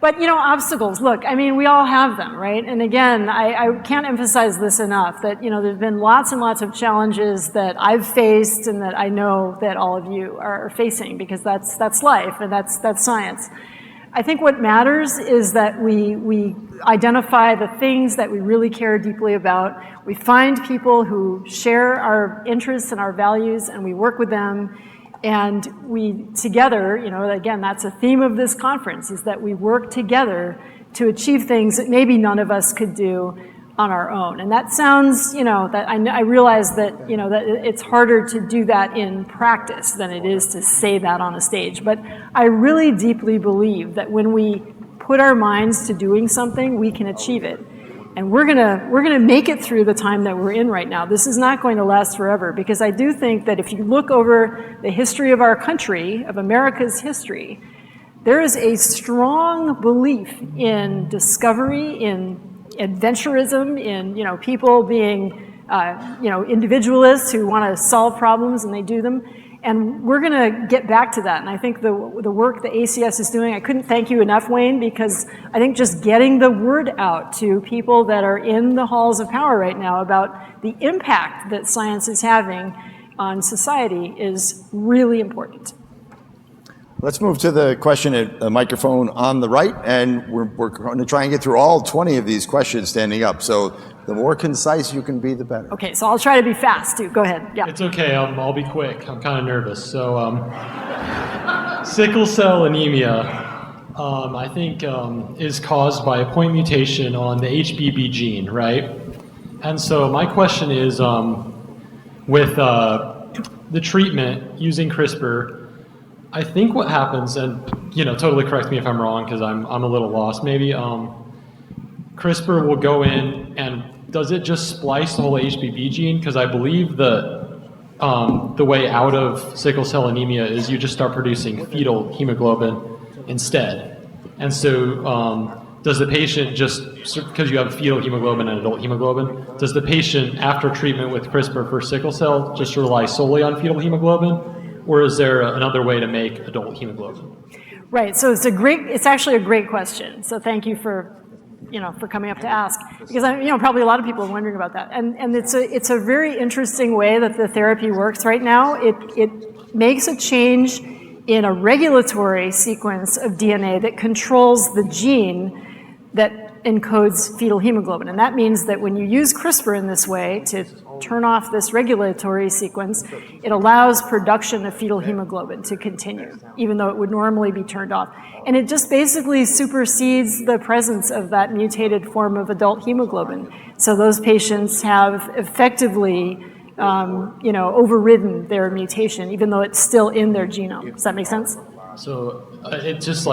But, you know, obstacles, look, I mean, we all have them, right? And again, I can't emphasize this enough, that, you know, there's been lots and lots of challenges that I've faced and that I know that all of you are facing, because that's life and that's science. I think what matters is that we identify the things that we really care deeply about. We find people who share our interests and our values, and we work with them. And we together, you know, again, that's a theme of this conference, is that we work together to achieve things that maybe none of us could do on our own. And that sounds, you know, that I realize that, you know, that it's harder to do that in practice than it is to say that on a stage. But I really deeply believe that when we put our minds to doing something, we can achieve it. And we're gonna make it through the time that we're in right now. This is not going to last forever, because I do think that if you look over the history of our country, of America's history, there is a strong belief in discovery, in adventurism, in, you know, people being individualists who want to solve problems, and they do them. And we're going to get back to that. And I think the work that ACS is doing, I couldn't thank you enough, Wayne, because I think just getting the word out to people that are in the halls of power right now about the impact that science is having on society is really important. Let's move to the question at the microphone on the right, and we're going to try and get through all 20 of these questions standing up. So the more concise you can be, the better. Okay, so I'll try to be fast too. Go ahead. Yeah. It's okay. I'll be quick. I'm kind of nervous. So, sickle cell anemia, I think, is caused by a point mutation on the HBB gene, right? And so my question is, with the treatment using CRISPR, I think what happens, and totally correct me if I'm wrong because I'm a little lost. Maybe CRISPR will go in and does it just splice the whole HBB gene? Because I believe the way out of sickle cell anemia is you just start producing fetal hemoglobin instead. And so does the patient just, because you have fetal hemoglobin and adult hemoglobin, does the patient after treatment with CRISPR for sickle cell just rely solely on fetal hemoglobin? Or is there another way to make adult hemoglobin? Right, so it's actually a great question. So thank you for coming up to ask, because probably a lot of people are wondering about that. And it's a very interesting way that the therapy works right now. It makes a change in a regulatory sequence of DNA that controls the gene that encodes fetal hemoglobin. And that means that when you use CRISPR in this way to turn off this regulatory sequence, it allows production of fetal hemoglobin to continue, even though it would normally be turned off. And it just basically supersedes the presence of that mutated form of adult hemoglobin. So those patients have effectively overridden their mutation, even though it's still in their genome. Does that make sense? So it just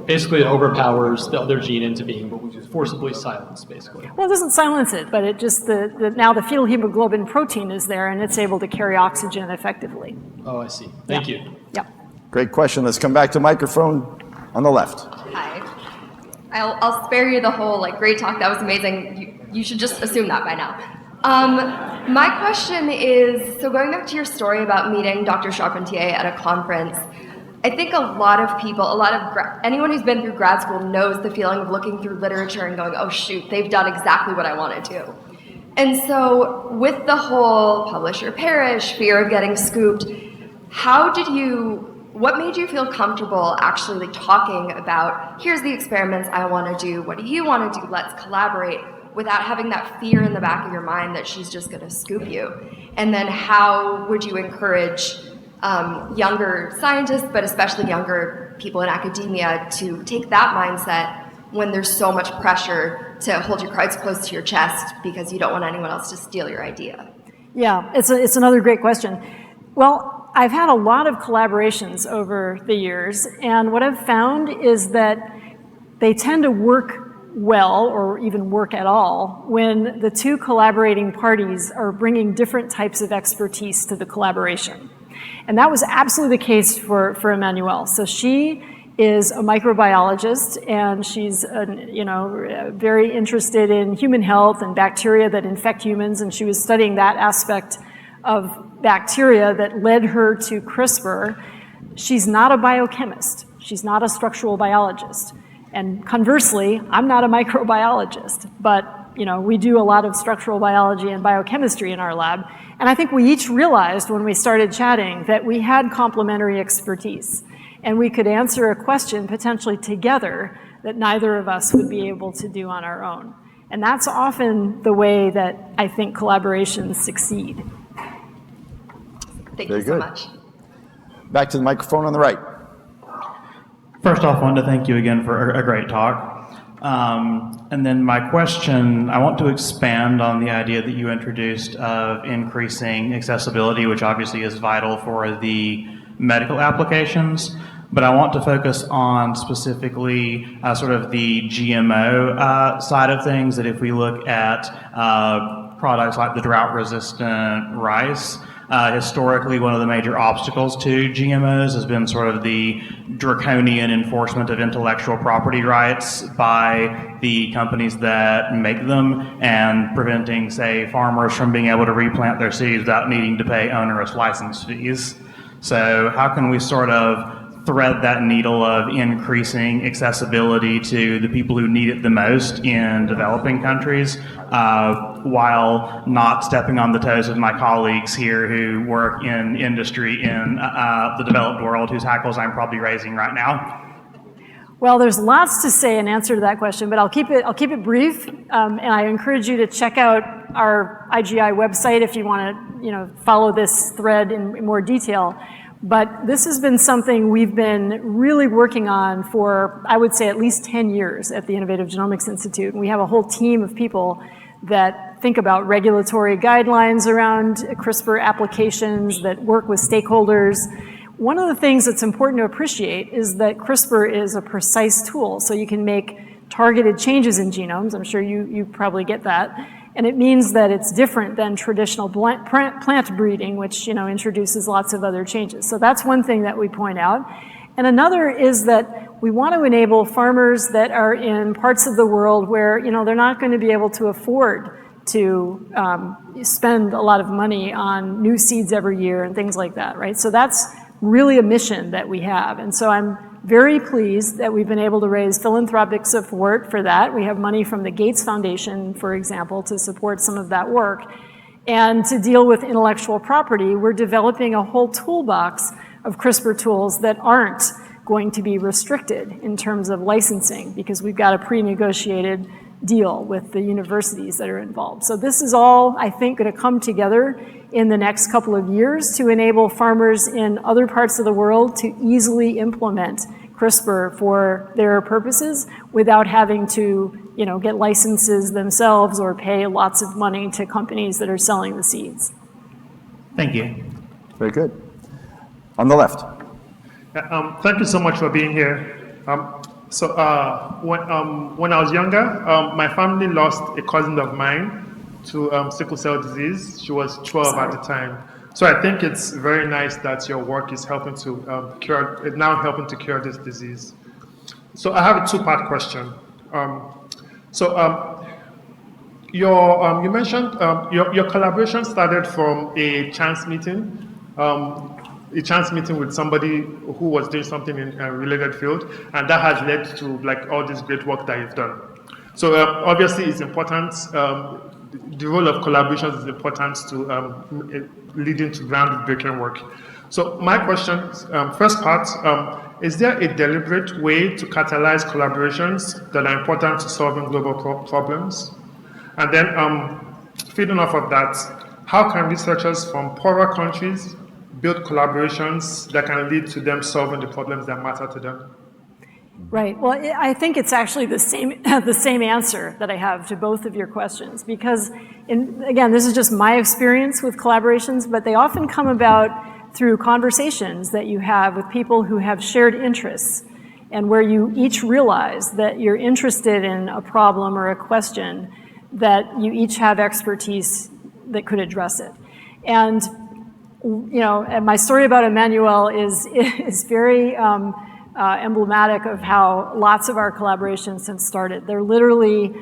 basically overpowers the other gene into being, but we just forcibly silence, basically. Well, it doesn't silence it, but it just, now the fetal hemoglobin protein is there and it's able to carry oxygen effectively. Oh, I see. Thank you. Yep. Great question. Let's come back to microphone on the left. Hi. I'll spare you the whole great talk. That was amazing. You should just assume that by now. My question is, so going back to your story about meeting Dr. Charpentier at a conference, I think a lot of people, anyone who's been through grad school knows the feeling of looking through literature and going, oh shoot, they've done exactly what I want to do. And so with the whole publish or perish, fear of getting scooped, what made you feel comfortable actually talking about, here's the experiments I want to do, what do you want to do, let's collaborate, without having that fear in the back of your mind that she's just going to scoop you? And then how would you encourage younger scientists, but especially younger people in academia, to take that mindset when there's so much pressure to hold your cards close to your chest because you don't want anyone else to steal your idea? Yeah, it's another great question. Well, I've had a lot of collaborations over the years, and what I've found is that they tend to work well, or even work at all, when the two collaborating parties are bringing different types of expertise to the collaboration. And that was absolutely the case for Emmanuelle. So she is a microbiologist, and she's very interested in human health and bacteria that infect humans, and she was studying that aspect of bacteria that led her to CRISPR. She's not a biochemist. She's not a structural biologist. And conversely, I'm not a microbiologist, but we do a lot of structural biology and biochemistry in our lab. And I think we each realized when we started chatting that we had complementary expertise, and we could answer a question potentially together that neither of us would be able to do on our own. And that's often the way that I think collaborations succeed. Thank you so much. Back to the microphone on the right. First off, I wanted to thank you again for a great talk. And then my question, I want to expand on the idea that you introduced of increasing accessibility, which obviously is vital for the medical applications, but I want to focus on specifically sort of the GMO side of things, that if we look at products like the drought-resistant rice. Historically, one of the major obstacles to GMOs has been sort of the draconian enforcement of intellectual property rights by the companies that make them, and preventing, say, farmers from being able to replant their seeds without needing to pay onerous license fees. So how can we sort of thread that needle of increasing accessibility to the people who need it the most in developing countries, while not stepping on the toes of my colleagues here who work in industry in the developed world, whose hackles I'm probably raising right now? Well, there's lots to say in answer to that question, but I'll keep it brief, and I encourage you to check out our IGI website if you want to, follow this thread in more detail. But this has been something we've been really working on for, I would say, at least 10 years at the Innovative Genomics Institute. And we have a whole team of people that think about regulatory guidelines around CRISPR applications, that work with stakeholders. One of the things that's important to appreciate is that CRISPR is a precise tool, so you can make targeted changes in genomes. I'm sure you probably get that. And it means that it's different than traditional plant breeding, which introduces lots of other changes. So that's one thing that we point out. And another is that we want to enable farmers that are in parts of the world where they're not going to be able to afford to spend a lot of money on new seeds every year and things like that, right? So that's really a mission that we have. And so I'm very pleased that we've been able to raise philanthropic support for that. We have money from the Gates Foundation, for example, to support some of that work. And to deal with intellectual property, we're developing a whole toolbox of CRISPR tools that aren't going to be restricted in terms of licensing, because we've got a pre-negotiated deal with the universities that are involved. So this is all, I think, going to come together in the next couple of years to enable farmers in other parts of the world to easily implement CRISPR for their purposes without having to, get licenses themselves or pay lots of money to companies that are selling the seeds. Thank you. Very good. On the left. Thank you so much for being here. When I was younger, my family lost a cousin of mine to sickle cell disease. She was 12 at the time. So I think it's very nice that your work is helping to helping to cure this disease. So I have a two-part question. You mentioned your collaboration started from a chance meeting with somebody who was doing something in a related field, and that has led to all this great work that you've done. So obviously it's important, the role of collaborations is important to leading to groundbreaking work. So my question, first part, is there a deliberate way to catalyze collaborations that are important to solving global problems? And then feeding off of that, how can researchers from poorer countries build collaborations that can lead to them solving the problems that matter to them? Right. Well, I think it's actually the same answer that I have to both of your questions, because, again, this is just my experience with collaborations, but they often come about through conversations that you have with people who have shared interests, and where you each realize that you're interested in a problem or a question, that you each have expertise that could address it. And and my story about Emmanuel is very emblematic of how lots of our collaborations have started. They're literally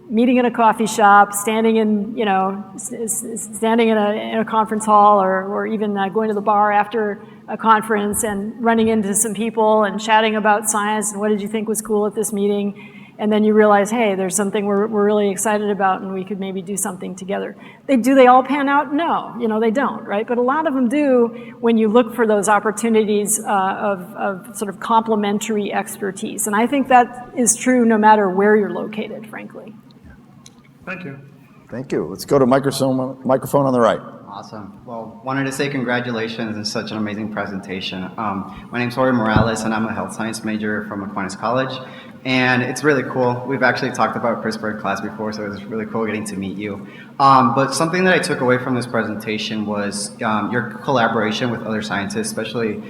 meeting in a coffee shop, standing in a conference hall, or even going to the bar after a conference and running into some people and chatting about science and what did you think was cool at this meeting. And then you realize, hey, there's something we're really excited about and we could maybe do something together. Do they all pan out? No, they don't, right? But a lot of them do when you look for those opportunities of sort of complementary expertise. And I think that is true no matter where you're located, frankly. Thank you. Thank you. Let's go to microphone on the right. Awesome. Well, wanted to say congratulations on such an amazing presentation. My name's Jorge Morales, and I'm a health science major from Aquinas College. And it's really cool. We've actually talked about CRISPR in class before, so it was really cool getting to meet you. But something that I took away from this presentation was your collaboration with other scientists, especially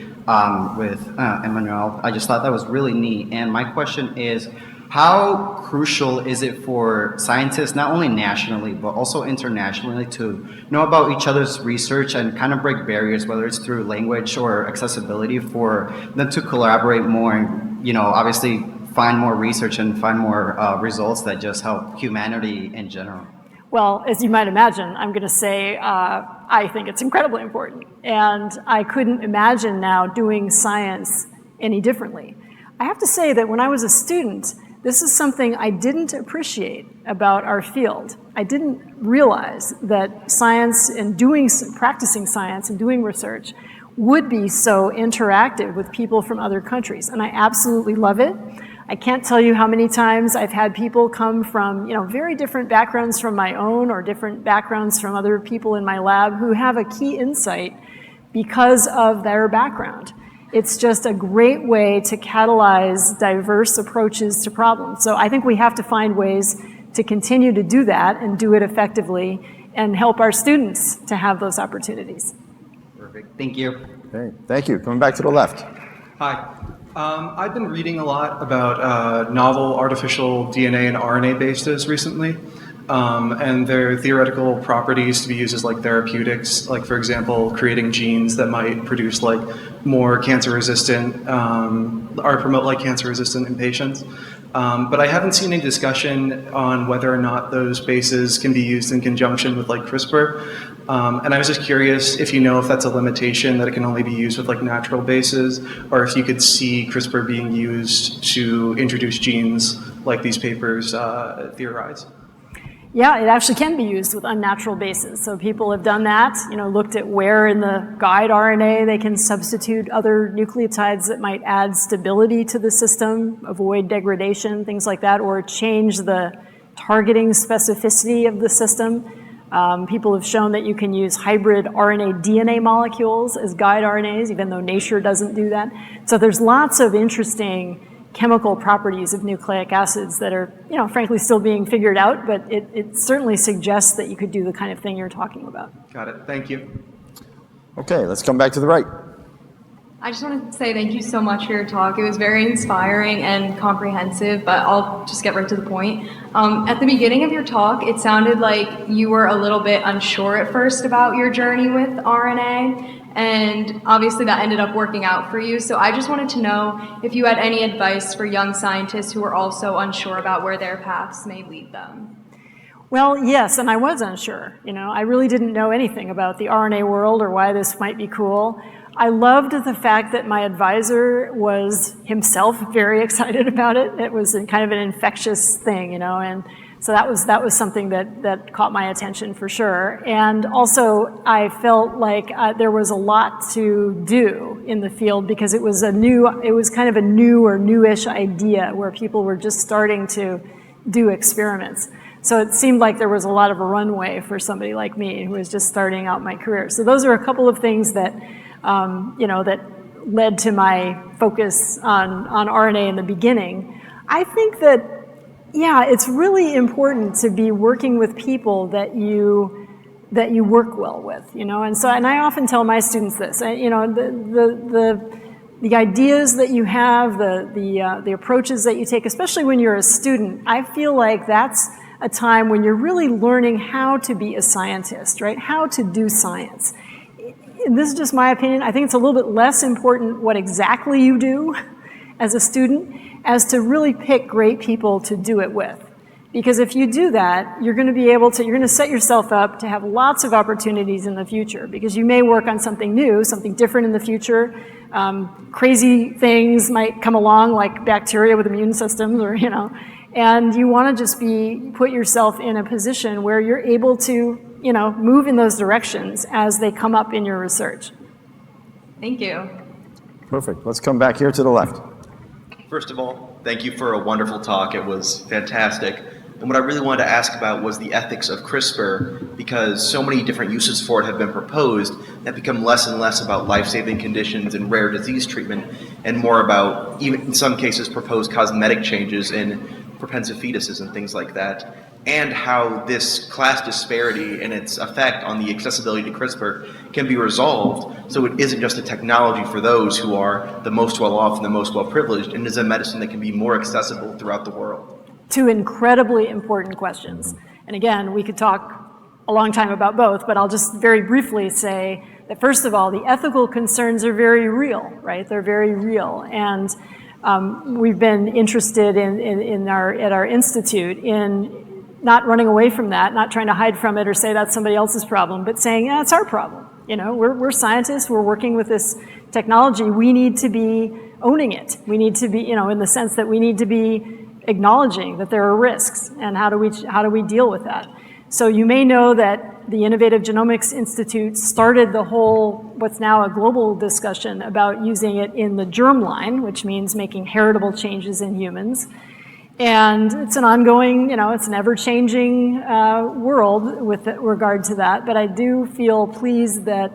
with Emmanuel. I just thought that was really neat. And my question is, How crucial is it for scientists, not only nationally, but also internationally, to know about each other's research and kind of break barriers, whether it's through language or accessibility, for them to collaborate more and, obviously find more research and find more results that just help humanity in general? Well, as you might imagine, I'm going to say I think it's incredibly important. And I couldn't imagine now doing science any differently. I have to say that when I was a student, this is something I didn't appreciate about our field. I didn't realize that science and practicing science and doing research would be so interactive with people from other countries. And I absolutely love it. I can't tell you how many times I've had people come from, very different backgrounds from my own or different backgrounds from other people in my lab who have a key insight because of their background. It's just a great way to catalyze diverse approaches to problems. So I think we have to find ways to continue to do that and do it effectively and help our students to have those opportunities. Perfect. Thank you. Okay, thank you. Coming back to the left. Hi. I've been reading a lot about novel artificial DNA and RNA bases recently, and their theoretical properties to be used as therapeutics, like for example, creating genes that might produce more cancer resistant or promote cancer resistant in patients. But I haven't seen any discussion on whether or not those bases can be used in conjunction with CRISPR. And I was just curious if if that's a limitation, that it can only be used with natural bases, or if you could see CRISPR being used to introduce genes like these papers theorize. Yeah, it actually can be used with unnatural bases. So people have done that, looked at where in the guide RNA they can substitute other nucleotides that might add stability to the system, avoid degradation, things like that, or change the targeting specificity of the system. People have shown that you can use hybrid RNA DNA molecules as guide RNAs, even though nature doesn't do that. So there's lots of interesting chemical properties of nucleic acids that are, frankly still being figured out, but it certainly suggests that you could do the kind of thing you're talking about. Got it. Thank you. Okay, let's come back to the right. I just want to say thank you so much for your talk. It was very inspiring and comprehensive, but I'll just get right to the point. At the beginning of your talk, it sounded like you were a little bit unsure at first about your journey with RNA, and obviously that ended up working out for you. So I just wanted to know if you had any advice for young scientists who are also unsure about where their paths may lead them. Well, yes, and I was unsure. I really didn't know anything about the RNA world or why this might be cool. I loved the fact that my advisor was himself very excited about it. It was kind of an infectious thing, and so that was something that caught my attention for sure. And also, I felt like there was a lot to do in the field because it was kind of a new or newish idea where people were just starting to do experiments. So it seemed like there was a lot of a runway for somebody like me who was just starting out my career. So those are a couple of things that that led to my focus on RNA in the beginning. I think that, it's really important to be working with people that you work well with, and I often tell my students this, the ideas that you have, the approaches that you take, especially when you're a student, I feel like that's a time when you're really learning how to be a scientist, right? How to do science. And this is just my opinion. I think it's a little bit less important what exactly you do as a student as to really pick great people to do it with. Because if you do that, you're going to set yourself up to have lots of opportunities in the future, because you may work on something new, something different in the future. Crazy things might come along, like bacteria with immune systems, or, and you want to just put yourself in a position where you're able to, move in those directions as they come up in your research. Thank you. Perfect. Let's come back here to the left. First of all, thank you for a wonderful talk. It was fantastic. And what I really wanted to ask about was the ethics of CRISPR, because so many different uses for it have been proposed that become less and less about life-saving conditions and rare disease treatment, and more about, even in some cases, proposed cosmetic changes in propensive fetuses and things like that, and how this class disparity and its effect on the accessibility to CRISPR can be resolved so it isn't just a technology for those who are the most well-off and the most well-privileged, and is a medicine that can be more accessible throughout the world. Two incredibly important questions. And again, we could talk a long time about both, but I'll just very briefly say that first of all, the ethical concerns are very real, right? They're very real. And we've been interested at our institute in not running away from that, not trying to hide from it or say that's somebody else's problem, but saying, yeah, it's our problem. You know, we're scientists, we're working with this technology, we need to be owning it. We need to be, you know, in the sense that we need to be acknowledging that there are risks, and how do we deal with that? So you may know that the Innovative Genomics Institute started the whole, what's now a global discussion about using it in the germline, which means making heritable changes in humans. And it's an ongoing, you know, it's an ever-changing world with regard to that, but I do feel pleased that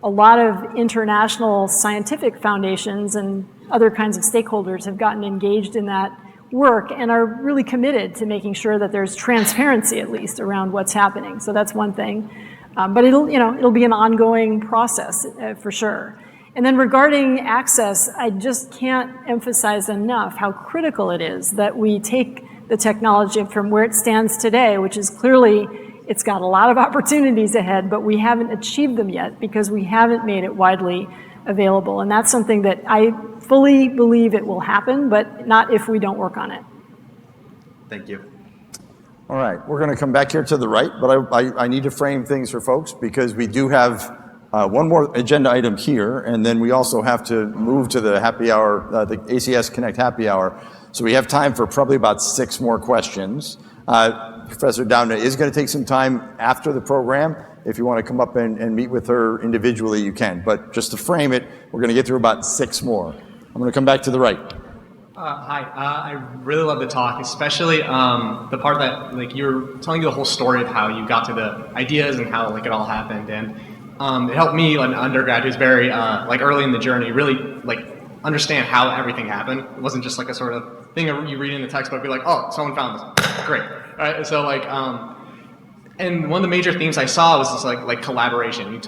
a lot of international scientific foundations and other kinds of stakeholders have gotten engaged in that work and are really committed to making sure that there's transparency, at least, around what's happening. So that's one thing. But it'll be an ongoing process for sure. And then regarding access, I just can't emphasize enough how critical it is that we take the technology from where it stands today, which is clearly, it's got a lot of opportunities ahead, but we haven't achieved them yet because we haven't made it widely available. And that's something that I fully believe it will happen, but not if we don't work on it. Thank you. All right, we're going to come back here to the right, but I need to frame things for folks because we do have one more agenda item here, and then we also have to move to the happy hour, the ACS Connect happy hour. So we have time for probably about 6 more questions. Professor Doudna is going to take some time after the program. If you want to come up and meet with her individually, you can. But just to frame it, we're going to get through about 6 more. I'm going to come back to the right. Hi, I really love the talk, especially the part that like you were telling the whole story of how you got to the ideas and how like it all happened, and it helped me, an undergrad who's very like early in the journey, really like understand how everything happened. It wasn't just like a sort of thing you read in the textbook, be like, oh, someone found this, great. All right, so like, and one of the major themes I saw was this like collaboration. You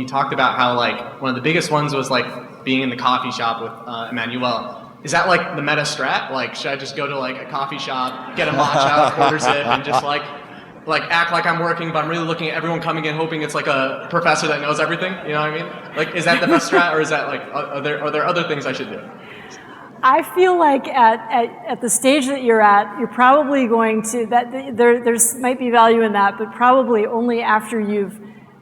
talked about how like one of the biggest ones was like being in the coffee shop with Emmanuel. Is that like the meta strat? Like, should I just go to like a coffee shop, get a matcha, quarter zip, and just like act like I'm working, but I'm really looking at everyone coming in, hoping it's like a professor that knows everything? You know what I mean? Like, is that the best strat, or is that like are there other things I should do? I feel like at the stage that you're at, you're probably going to, there's might be value in that, but probably only after you've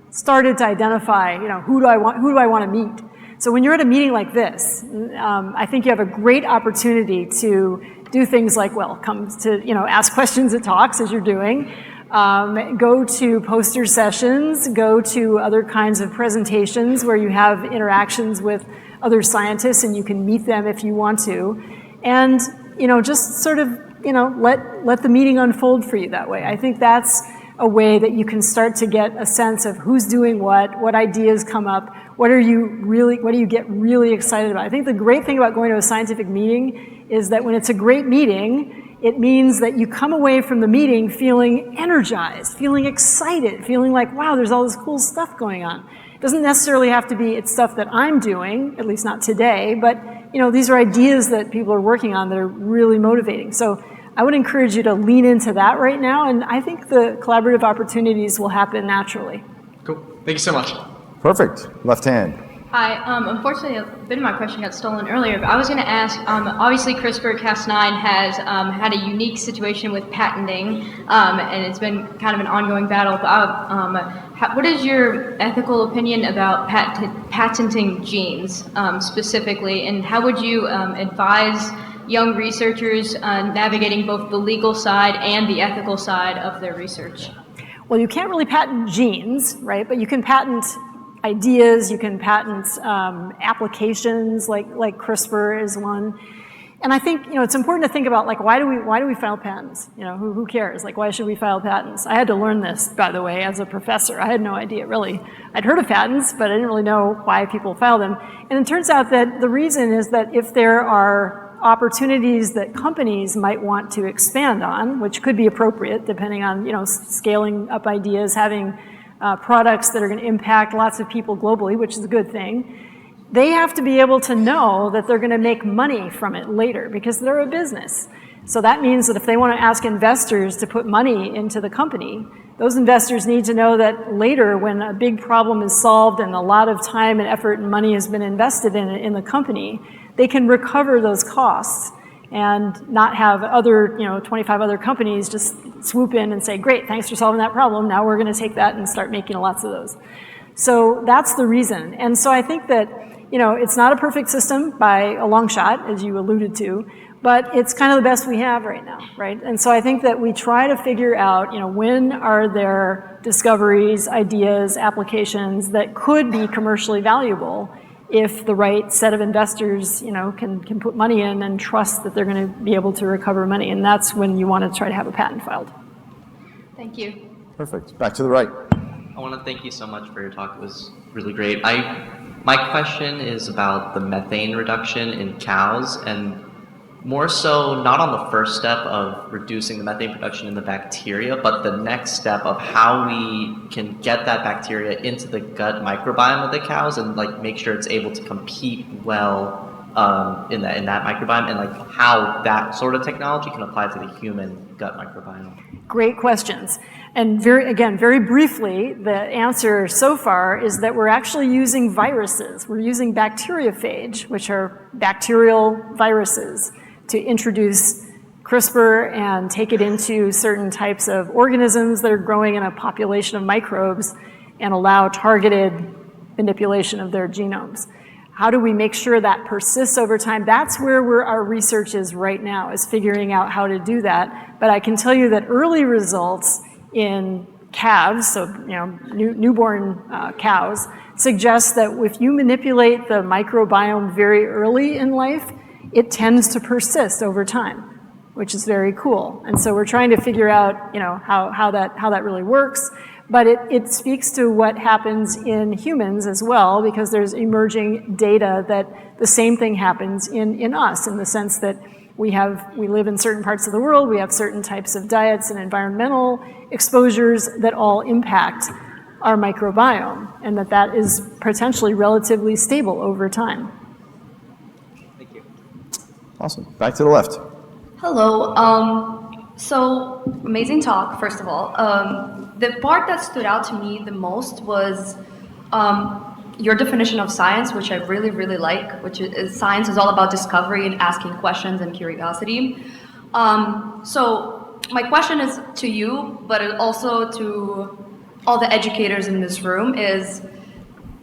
started to identify, you know, who do I want to meet? So when you're at a meeting like this, I think you have a great opportunity to do things like, well, come to, you know, ask questions at talks as you're doing, go to poster sessions, go to other kinds of presentations where you have interactions with other scientists and you can meet them if you want to, and, you know, just sort of, you know, let the meeting unfold for you that way. I think that's a way that you can start to get a sense of who's doing what ideas come up, what do you get really excited about. I think the great thing about going to a scientific meeting is that when it's a great meeting, it means that you come away from the meeting feeling energized, feeling excited, feeling like, wow, there's all this cool stuff going on. It doesn't necessarily have to be, it's stuff that I'm doing, at least not today, but, you know, these are ideas that people are working on that are really motivating. So I would encourage you to lean into that right now, and I think the collaborative opportunities will happen naturally. Cool. Thank you so much. Perfect. Left hand. Hi. Unfortunately, a bit of my question got stolen earlier, but I was going to ask, obviously CRISPR-Cas9 has had a unique situation with patenting, and it's been kind of an ongoing battle. What is your ethical opinion about patenting genes specifically, and how would you advise young researchers navigating both the legal side and the ethical side of their research? Well, you can't really patent genes, right? But you can patent ideas, you can patent applications like CRISPR is one. And I think, you know, it's important to think about, like, why do we file patents? You know, who cares? Like, why should we file patents? I had to learn this, by the way, as a professor. I had no idea, really. I'd heard of patents, but I didn't really know why people file them. And it turns out that the reason is that if there are opportunities that companies might want to expand on, which could be appropriate depending on, scaling up ideas, having products that are going to impact lots of people globally, which is a good thing. They have to be able to know that they're going to make money from it later because they're a business. So that means that if they want to ask investors to put money into the company, those investors need to know that later when a big problem is solved and a lot of time and effort and money has been invested in the company, they can recover those costs and not have other, 25 other companies just swoop in and say, great, thanks for solving that problem. Now we're going to take that and start making lots of those. So that's the reason. And so I think that, it's not a perfect system by a long shot, as you alluded to, but it's kind of the best we have right now, right? And so I think that we try to figure out, when are there discoveries, ideas, applications that could be commercially valuable if the right set of investors, can put money in and trust that they're going to be able to recover money. And that's when you want to try to have a patent filed. Thank you. Perfect. Back to the right. I want to thank you so much for your talk. It was really great. My question is about the methane reduction in cows, and more so not on the first step of reducing the methane production in the bacteria, but the next step of how we can get that bacteria into the gut microbiome of the cows and make sure it's able to compete well in that microbiome, and how that sort of technology can apply to the human gut microbiome. Great questions. And very briefly, the answer so far is that we're actually using viruses. We're using bacteriophage, which are bacterial viruses, to introduce CRISPR and take it into certain types of organisms that are growing in a population of microbes and allow targeted manipulation of their genomes. How do we make sure that persists over time? That's where our research is right now, is figuring out how to do that. But I can tell you that early results in calves, so newborn cows, suggest that if you manipulate the microbiome very early in life, it tends to persist over time, which is very cool. And so we're trying to figure out, how that really works. But it speaks to what happens in humans as well, because there's emerging data that the same thing happens in us, in the sense that we live in certain parts of the world, we have certain types of diets and environmental exposures that all impact our microbiome, and that is potentially relatively stable over time. Awesome. Back to the left. Hello. So amazing talk, first of all. The part that stood out to me the most was your definition of science, which I really, really like, which is science is all about discovery and asking questions and curiosity. So my question is to you, but also to all the educators in this room is,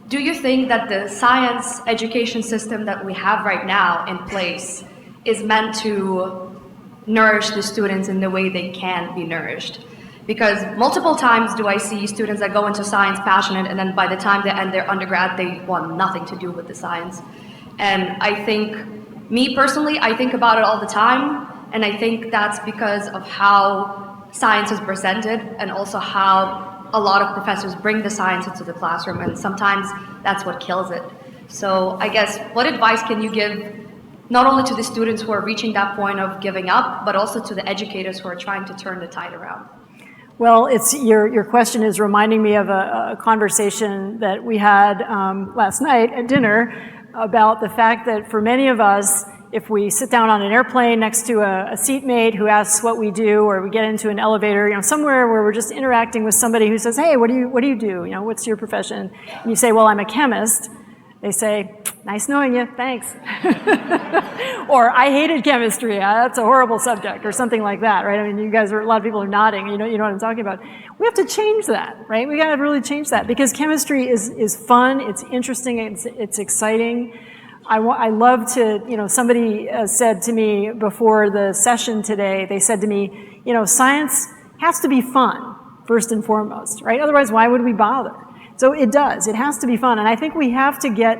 do you think that the science education system that we have right now in place is meant to nourish the students in the way they can be nourished? Because multiple times do I see students that go into science passionate, and then by the time they end their undergrad, they want nothing to do with the science. And I think, me personally, I think about it all the time, and I think that's because of how science is presented, and also how a lot of professors bring the science into the classroom, and sometimes that's what kills it. So I guess, what advice can you give not only to the students who are reaching that point of giving up, but also to the educators who are trying to turn the tide around? Well, your question is reminding me of a conversation that we had last night at dinner about the fact that for many of us, if we sit down on an airplane next to a seatmate who asks what we do, or we get into an elevator, somewhere where we're just interacting with somebody who says, hey, what do you do? What's your profession? And you say, well, I'm a chemist. They say, nice knowing you, thanks. Or, I hated chemistry, that's a horrible subject, or something like that, right? I mean, a lot of people are nodding, you know what I'm talking about. We have to change that, right? We gotta really change that, because chemistry is fun, it's interesting, it's exciting. I love to, somebody said to me before the session today, they said to me, science has to be fun, first and foremost, right? Otherwise, why would we bother? So it does, it has to be fun, and I think we have to get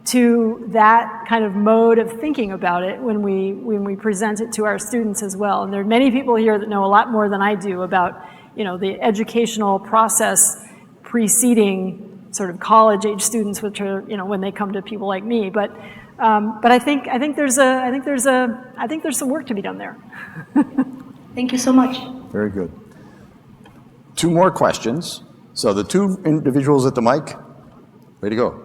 to that kind of mode of thinking about it when we present it to our students as well. And there are many people here that know a lot more than I do about, the educational process preceding sort of college-age students, which are, when they come to people like me. But But I think there's some work to be done there. Thank you so much. Very good. 2 more questions. So the 2 individuals at the mic, way to go.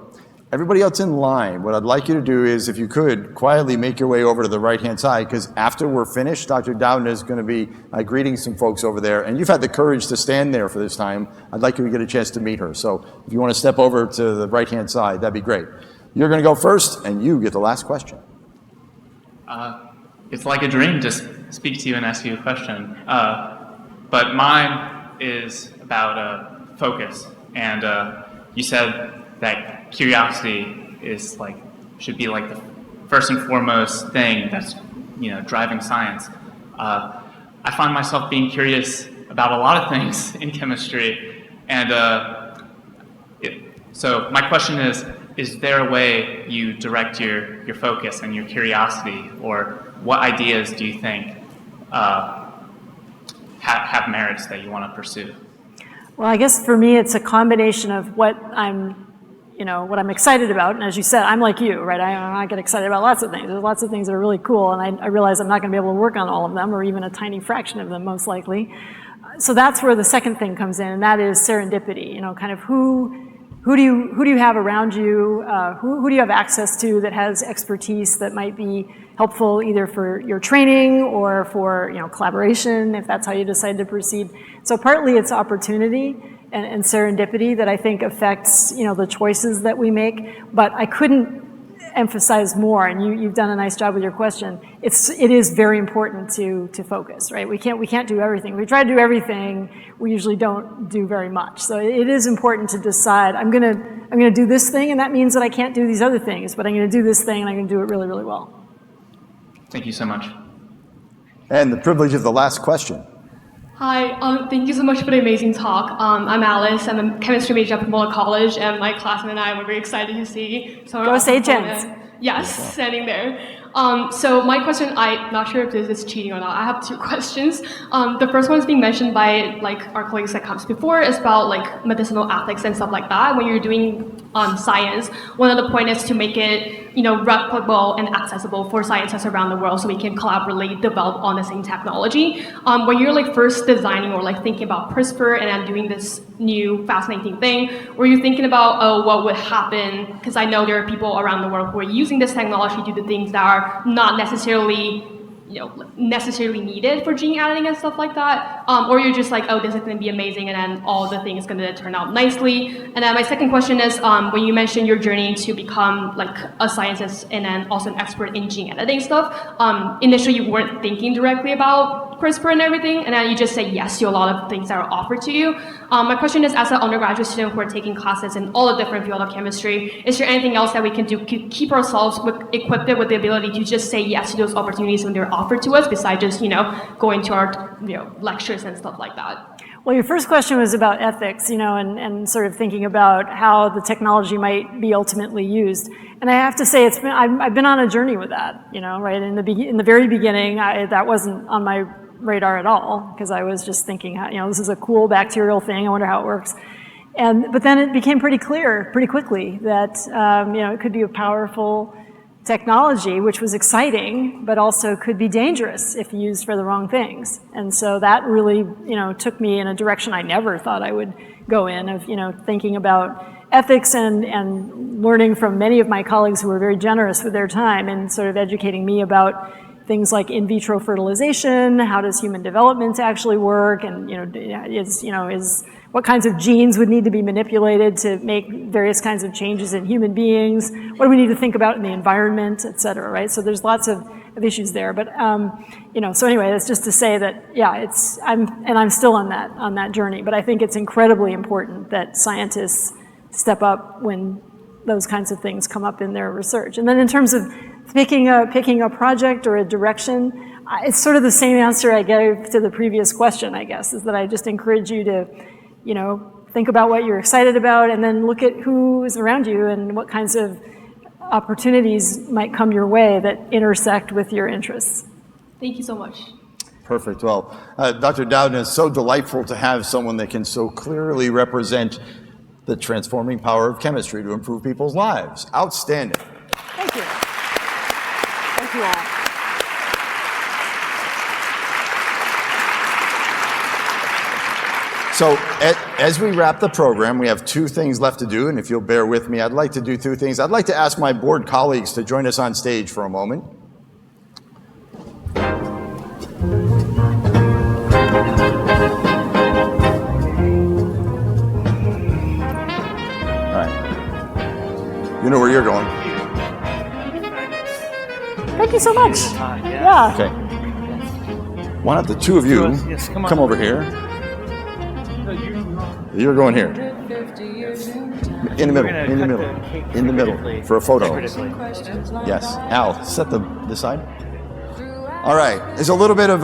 Everybody else in line, what I'd like you to do is, if you could, quietly make your way over to the right-hand side, because after we're finished, Dr. Dowden is going to be greeting some folks over there, and you've had the courage to stand there for this time. I'd like you to get a chance to meet her. So if you want to step over to the right-hand side, that'd be great. You're going to go first, and you get the last question. It's like a dream to speak to you and ask you a question. But mine is about focus. And you said that curiosity is should be the first and foremost thing that's driving science. I find myself being curious about a lot of things in chemistry, and so my question is there a way you direct your focus and your curiosity, or what ideas do you think have merits that you want to pursue? Well, I guess for me, it's a combination of what I'm excited about. And as you said, I'm like you, right? I get excited about lots of things. There's lots of things that are really cool, and I realize I'm not going to be able to work on all of them, or even a tiny fraction of them, most likely. So that's where the second thing comes in, and that is serendipity. Kind of who do you have around you? Who do you have access to that has expertise that might be helpful either for your training or for collaboration, if that's how you decide to proceed. So partly it's opportunity and serendipity that I think affects the choices that we make. But I couldn't emphasize more, and you've done a nice job with your question. It is very important to focus, right? We can't do everything. If we try to do everything, we usually don't do very much. So it is important to decide, I'm gonna do this thing, and that means that I can't do these other things, but I'm gonna do this thing and I'm gonna do it really, really well. Thank you so much. And the privilege of the last question. Hi, thank you so much for the amazing talk. I'm Alice. I'm a chemistry major at Pomona College, and my classmate and I were very excited to see. Go say Jens. Yes, standing there. So my question, I'm not sure if this is cheating or not. I have 2 questions. The first one is being mentioned by our colleagues that comes before, is about medicinal ethics and stuff like that. When you're doing science, one of the points is to make it replicable and accessible for scientists around the world, so we can collaboratively develop on the same technology. When you're first designing or thinking about CRISPR and then doing this new fascinating thing, were you thinking about what would happen? Because I know there are people around the world who are using this technology to do things that are not necessarily needed for gene editing and stuff like that, or you're just oh, this is going to be amazing, and then all the things going to turn out nicely. And then my second question is, when you mentioned your journey to become a scientist and then also an expert in gene editing stuff, initially you weren't thinking directly about CRISPR and everything, and then you just say yes to a lot of things that are offered to you. My question is, as an undergraduate student who are taking classes in all the different fields of chemistry, is there anything else that we can do to keep ourselves equipped with the ability to just say yes to those opportunities when they're offered to us, besides just going to our lectures and stuff like that? Well, your first question was about ethics, and sort of thinking about how the technology might be ultimately used. And I have to say, I've been on a journey with that, right? In the very beginning, that wasn't on my radar at all, because I was just thinking, this is a cool bacterial thing. I wonder how it works. But then it became pretty clear pretty quickly that it could be a powerful technology, which was exciting, but also could be dangerous if used for the wrong things. And so that really, took me in a direction I never thought I would go in, of, thinking about ethics and learning from many of my colleagues who were very generous with their time and sort of educating me about things like in vitro fertilization, how does human development actually work, and what kinds of genes would need to be manipulated to make various kinds of changes in human beings, what do we need to think about in the environment, et cetera, right? So there's lots of issues there, but so anyway, that's just to say that, yeah, I'm still on that journey, but I think it's incredibly important that scientists step up when those kinds of things come up in their research. And then in terms of picking a project or a direction, it's sort of the same answer I gave to the previous question, I guess, is that I just encourage you to, think about what you're excited about, and then look at who is around you and what kinds of opportunities might come your way that intersect with your interests. Thank you so much. Perfect. Well, Dr. Dowden, it's so delightful to have someone that can so clearly represent the transforming power of chemistry to improve people's lives. Outstanding. Thank you. So as we wrap the program, we have two things left to do, and if you'll bear with me, I'd like to do two things. I'd like to ask my board colleagues to join us on stage for a moment. All right. You know where you're going. Thank you so much. Yeah. Okay. Why don't the two of you Yes, come on. come over here? You're going here. In the middle, in the middle, in the middle, for a photo. Yes. Al, set this side. All right. There's a little bit of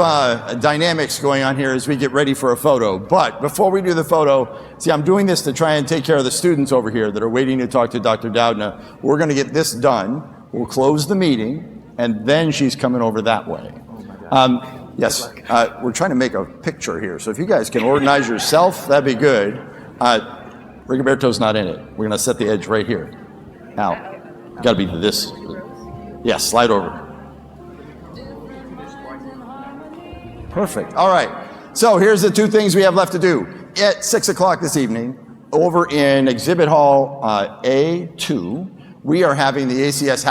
dynamics going on here as we get ready for a photo. But before we do the photo, see, I'm doing this to try and take care of the students over here that are waiting to talk to Dr. Doudna. We're going to get this done. We'll close the meeting, and then she's coming over that way. Yes, we're trying to make a picture here, so if you guys can organize yourself, that'd be good. Rigoberto's not in it. We're gonna set the edge right here. Now, gotta be this. Yes, slide over. Perfect, all right. So here's the two things we have left to do. At 6 o'clock this evening, over in Exhibit Hall A2, we are having the ACS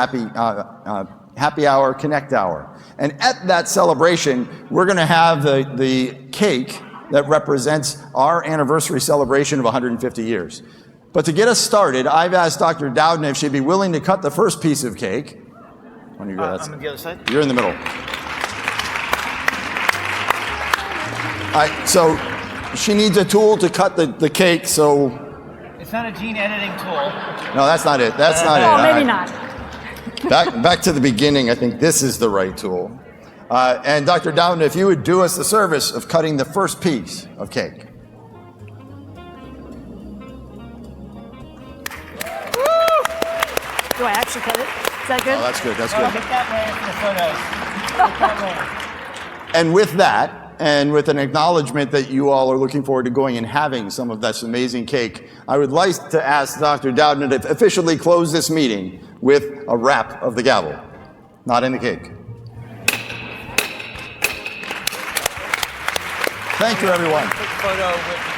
Happy Hour, Connect Hour. And at that celebration, we're going to have the cake that represents our anniversary celebration of 150 years. But to get us started, I've asked Dr. Doudna if she'd be willing to cut the first piece of cake. When you go, I'm on the other side. You're in the middle. All right, so she needs a tool to cut the cake, so... It's not a gene editing tool. No, that's not it. That's not it. Oh, maybe not. Back to the beginning, I think this is the right tool. And Dr. Doudna, if you would do us the service of cutting the first piece of cake. Do I actually cut it? Is that good? Oh, that's good, that's Oh, good. get that way for the photos. Get that way. And with that, and with an acknowledgement that you all are looking forward to going and having some of this amazing cake, I would like to ask Dr. Doudna to officially close this meeting with a rap of the gavel, not in the cake. Thank you, everyone. Quick photo with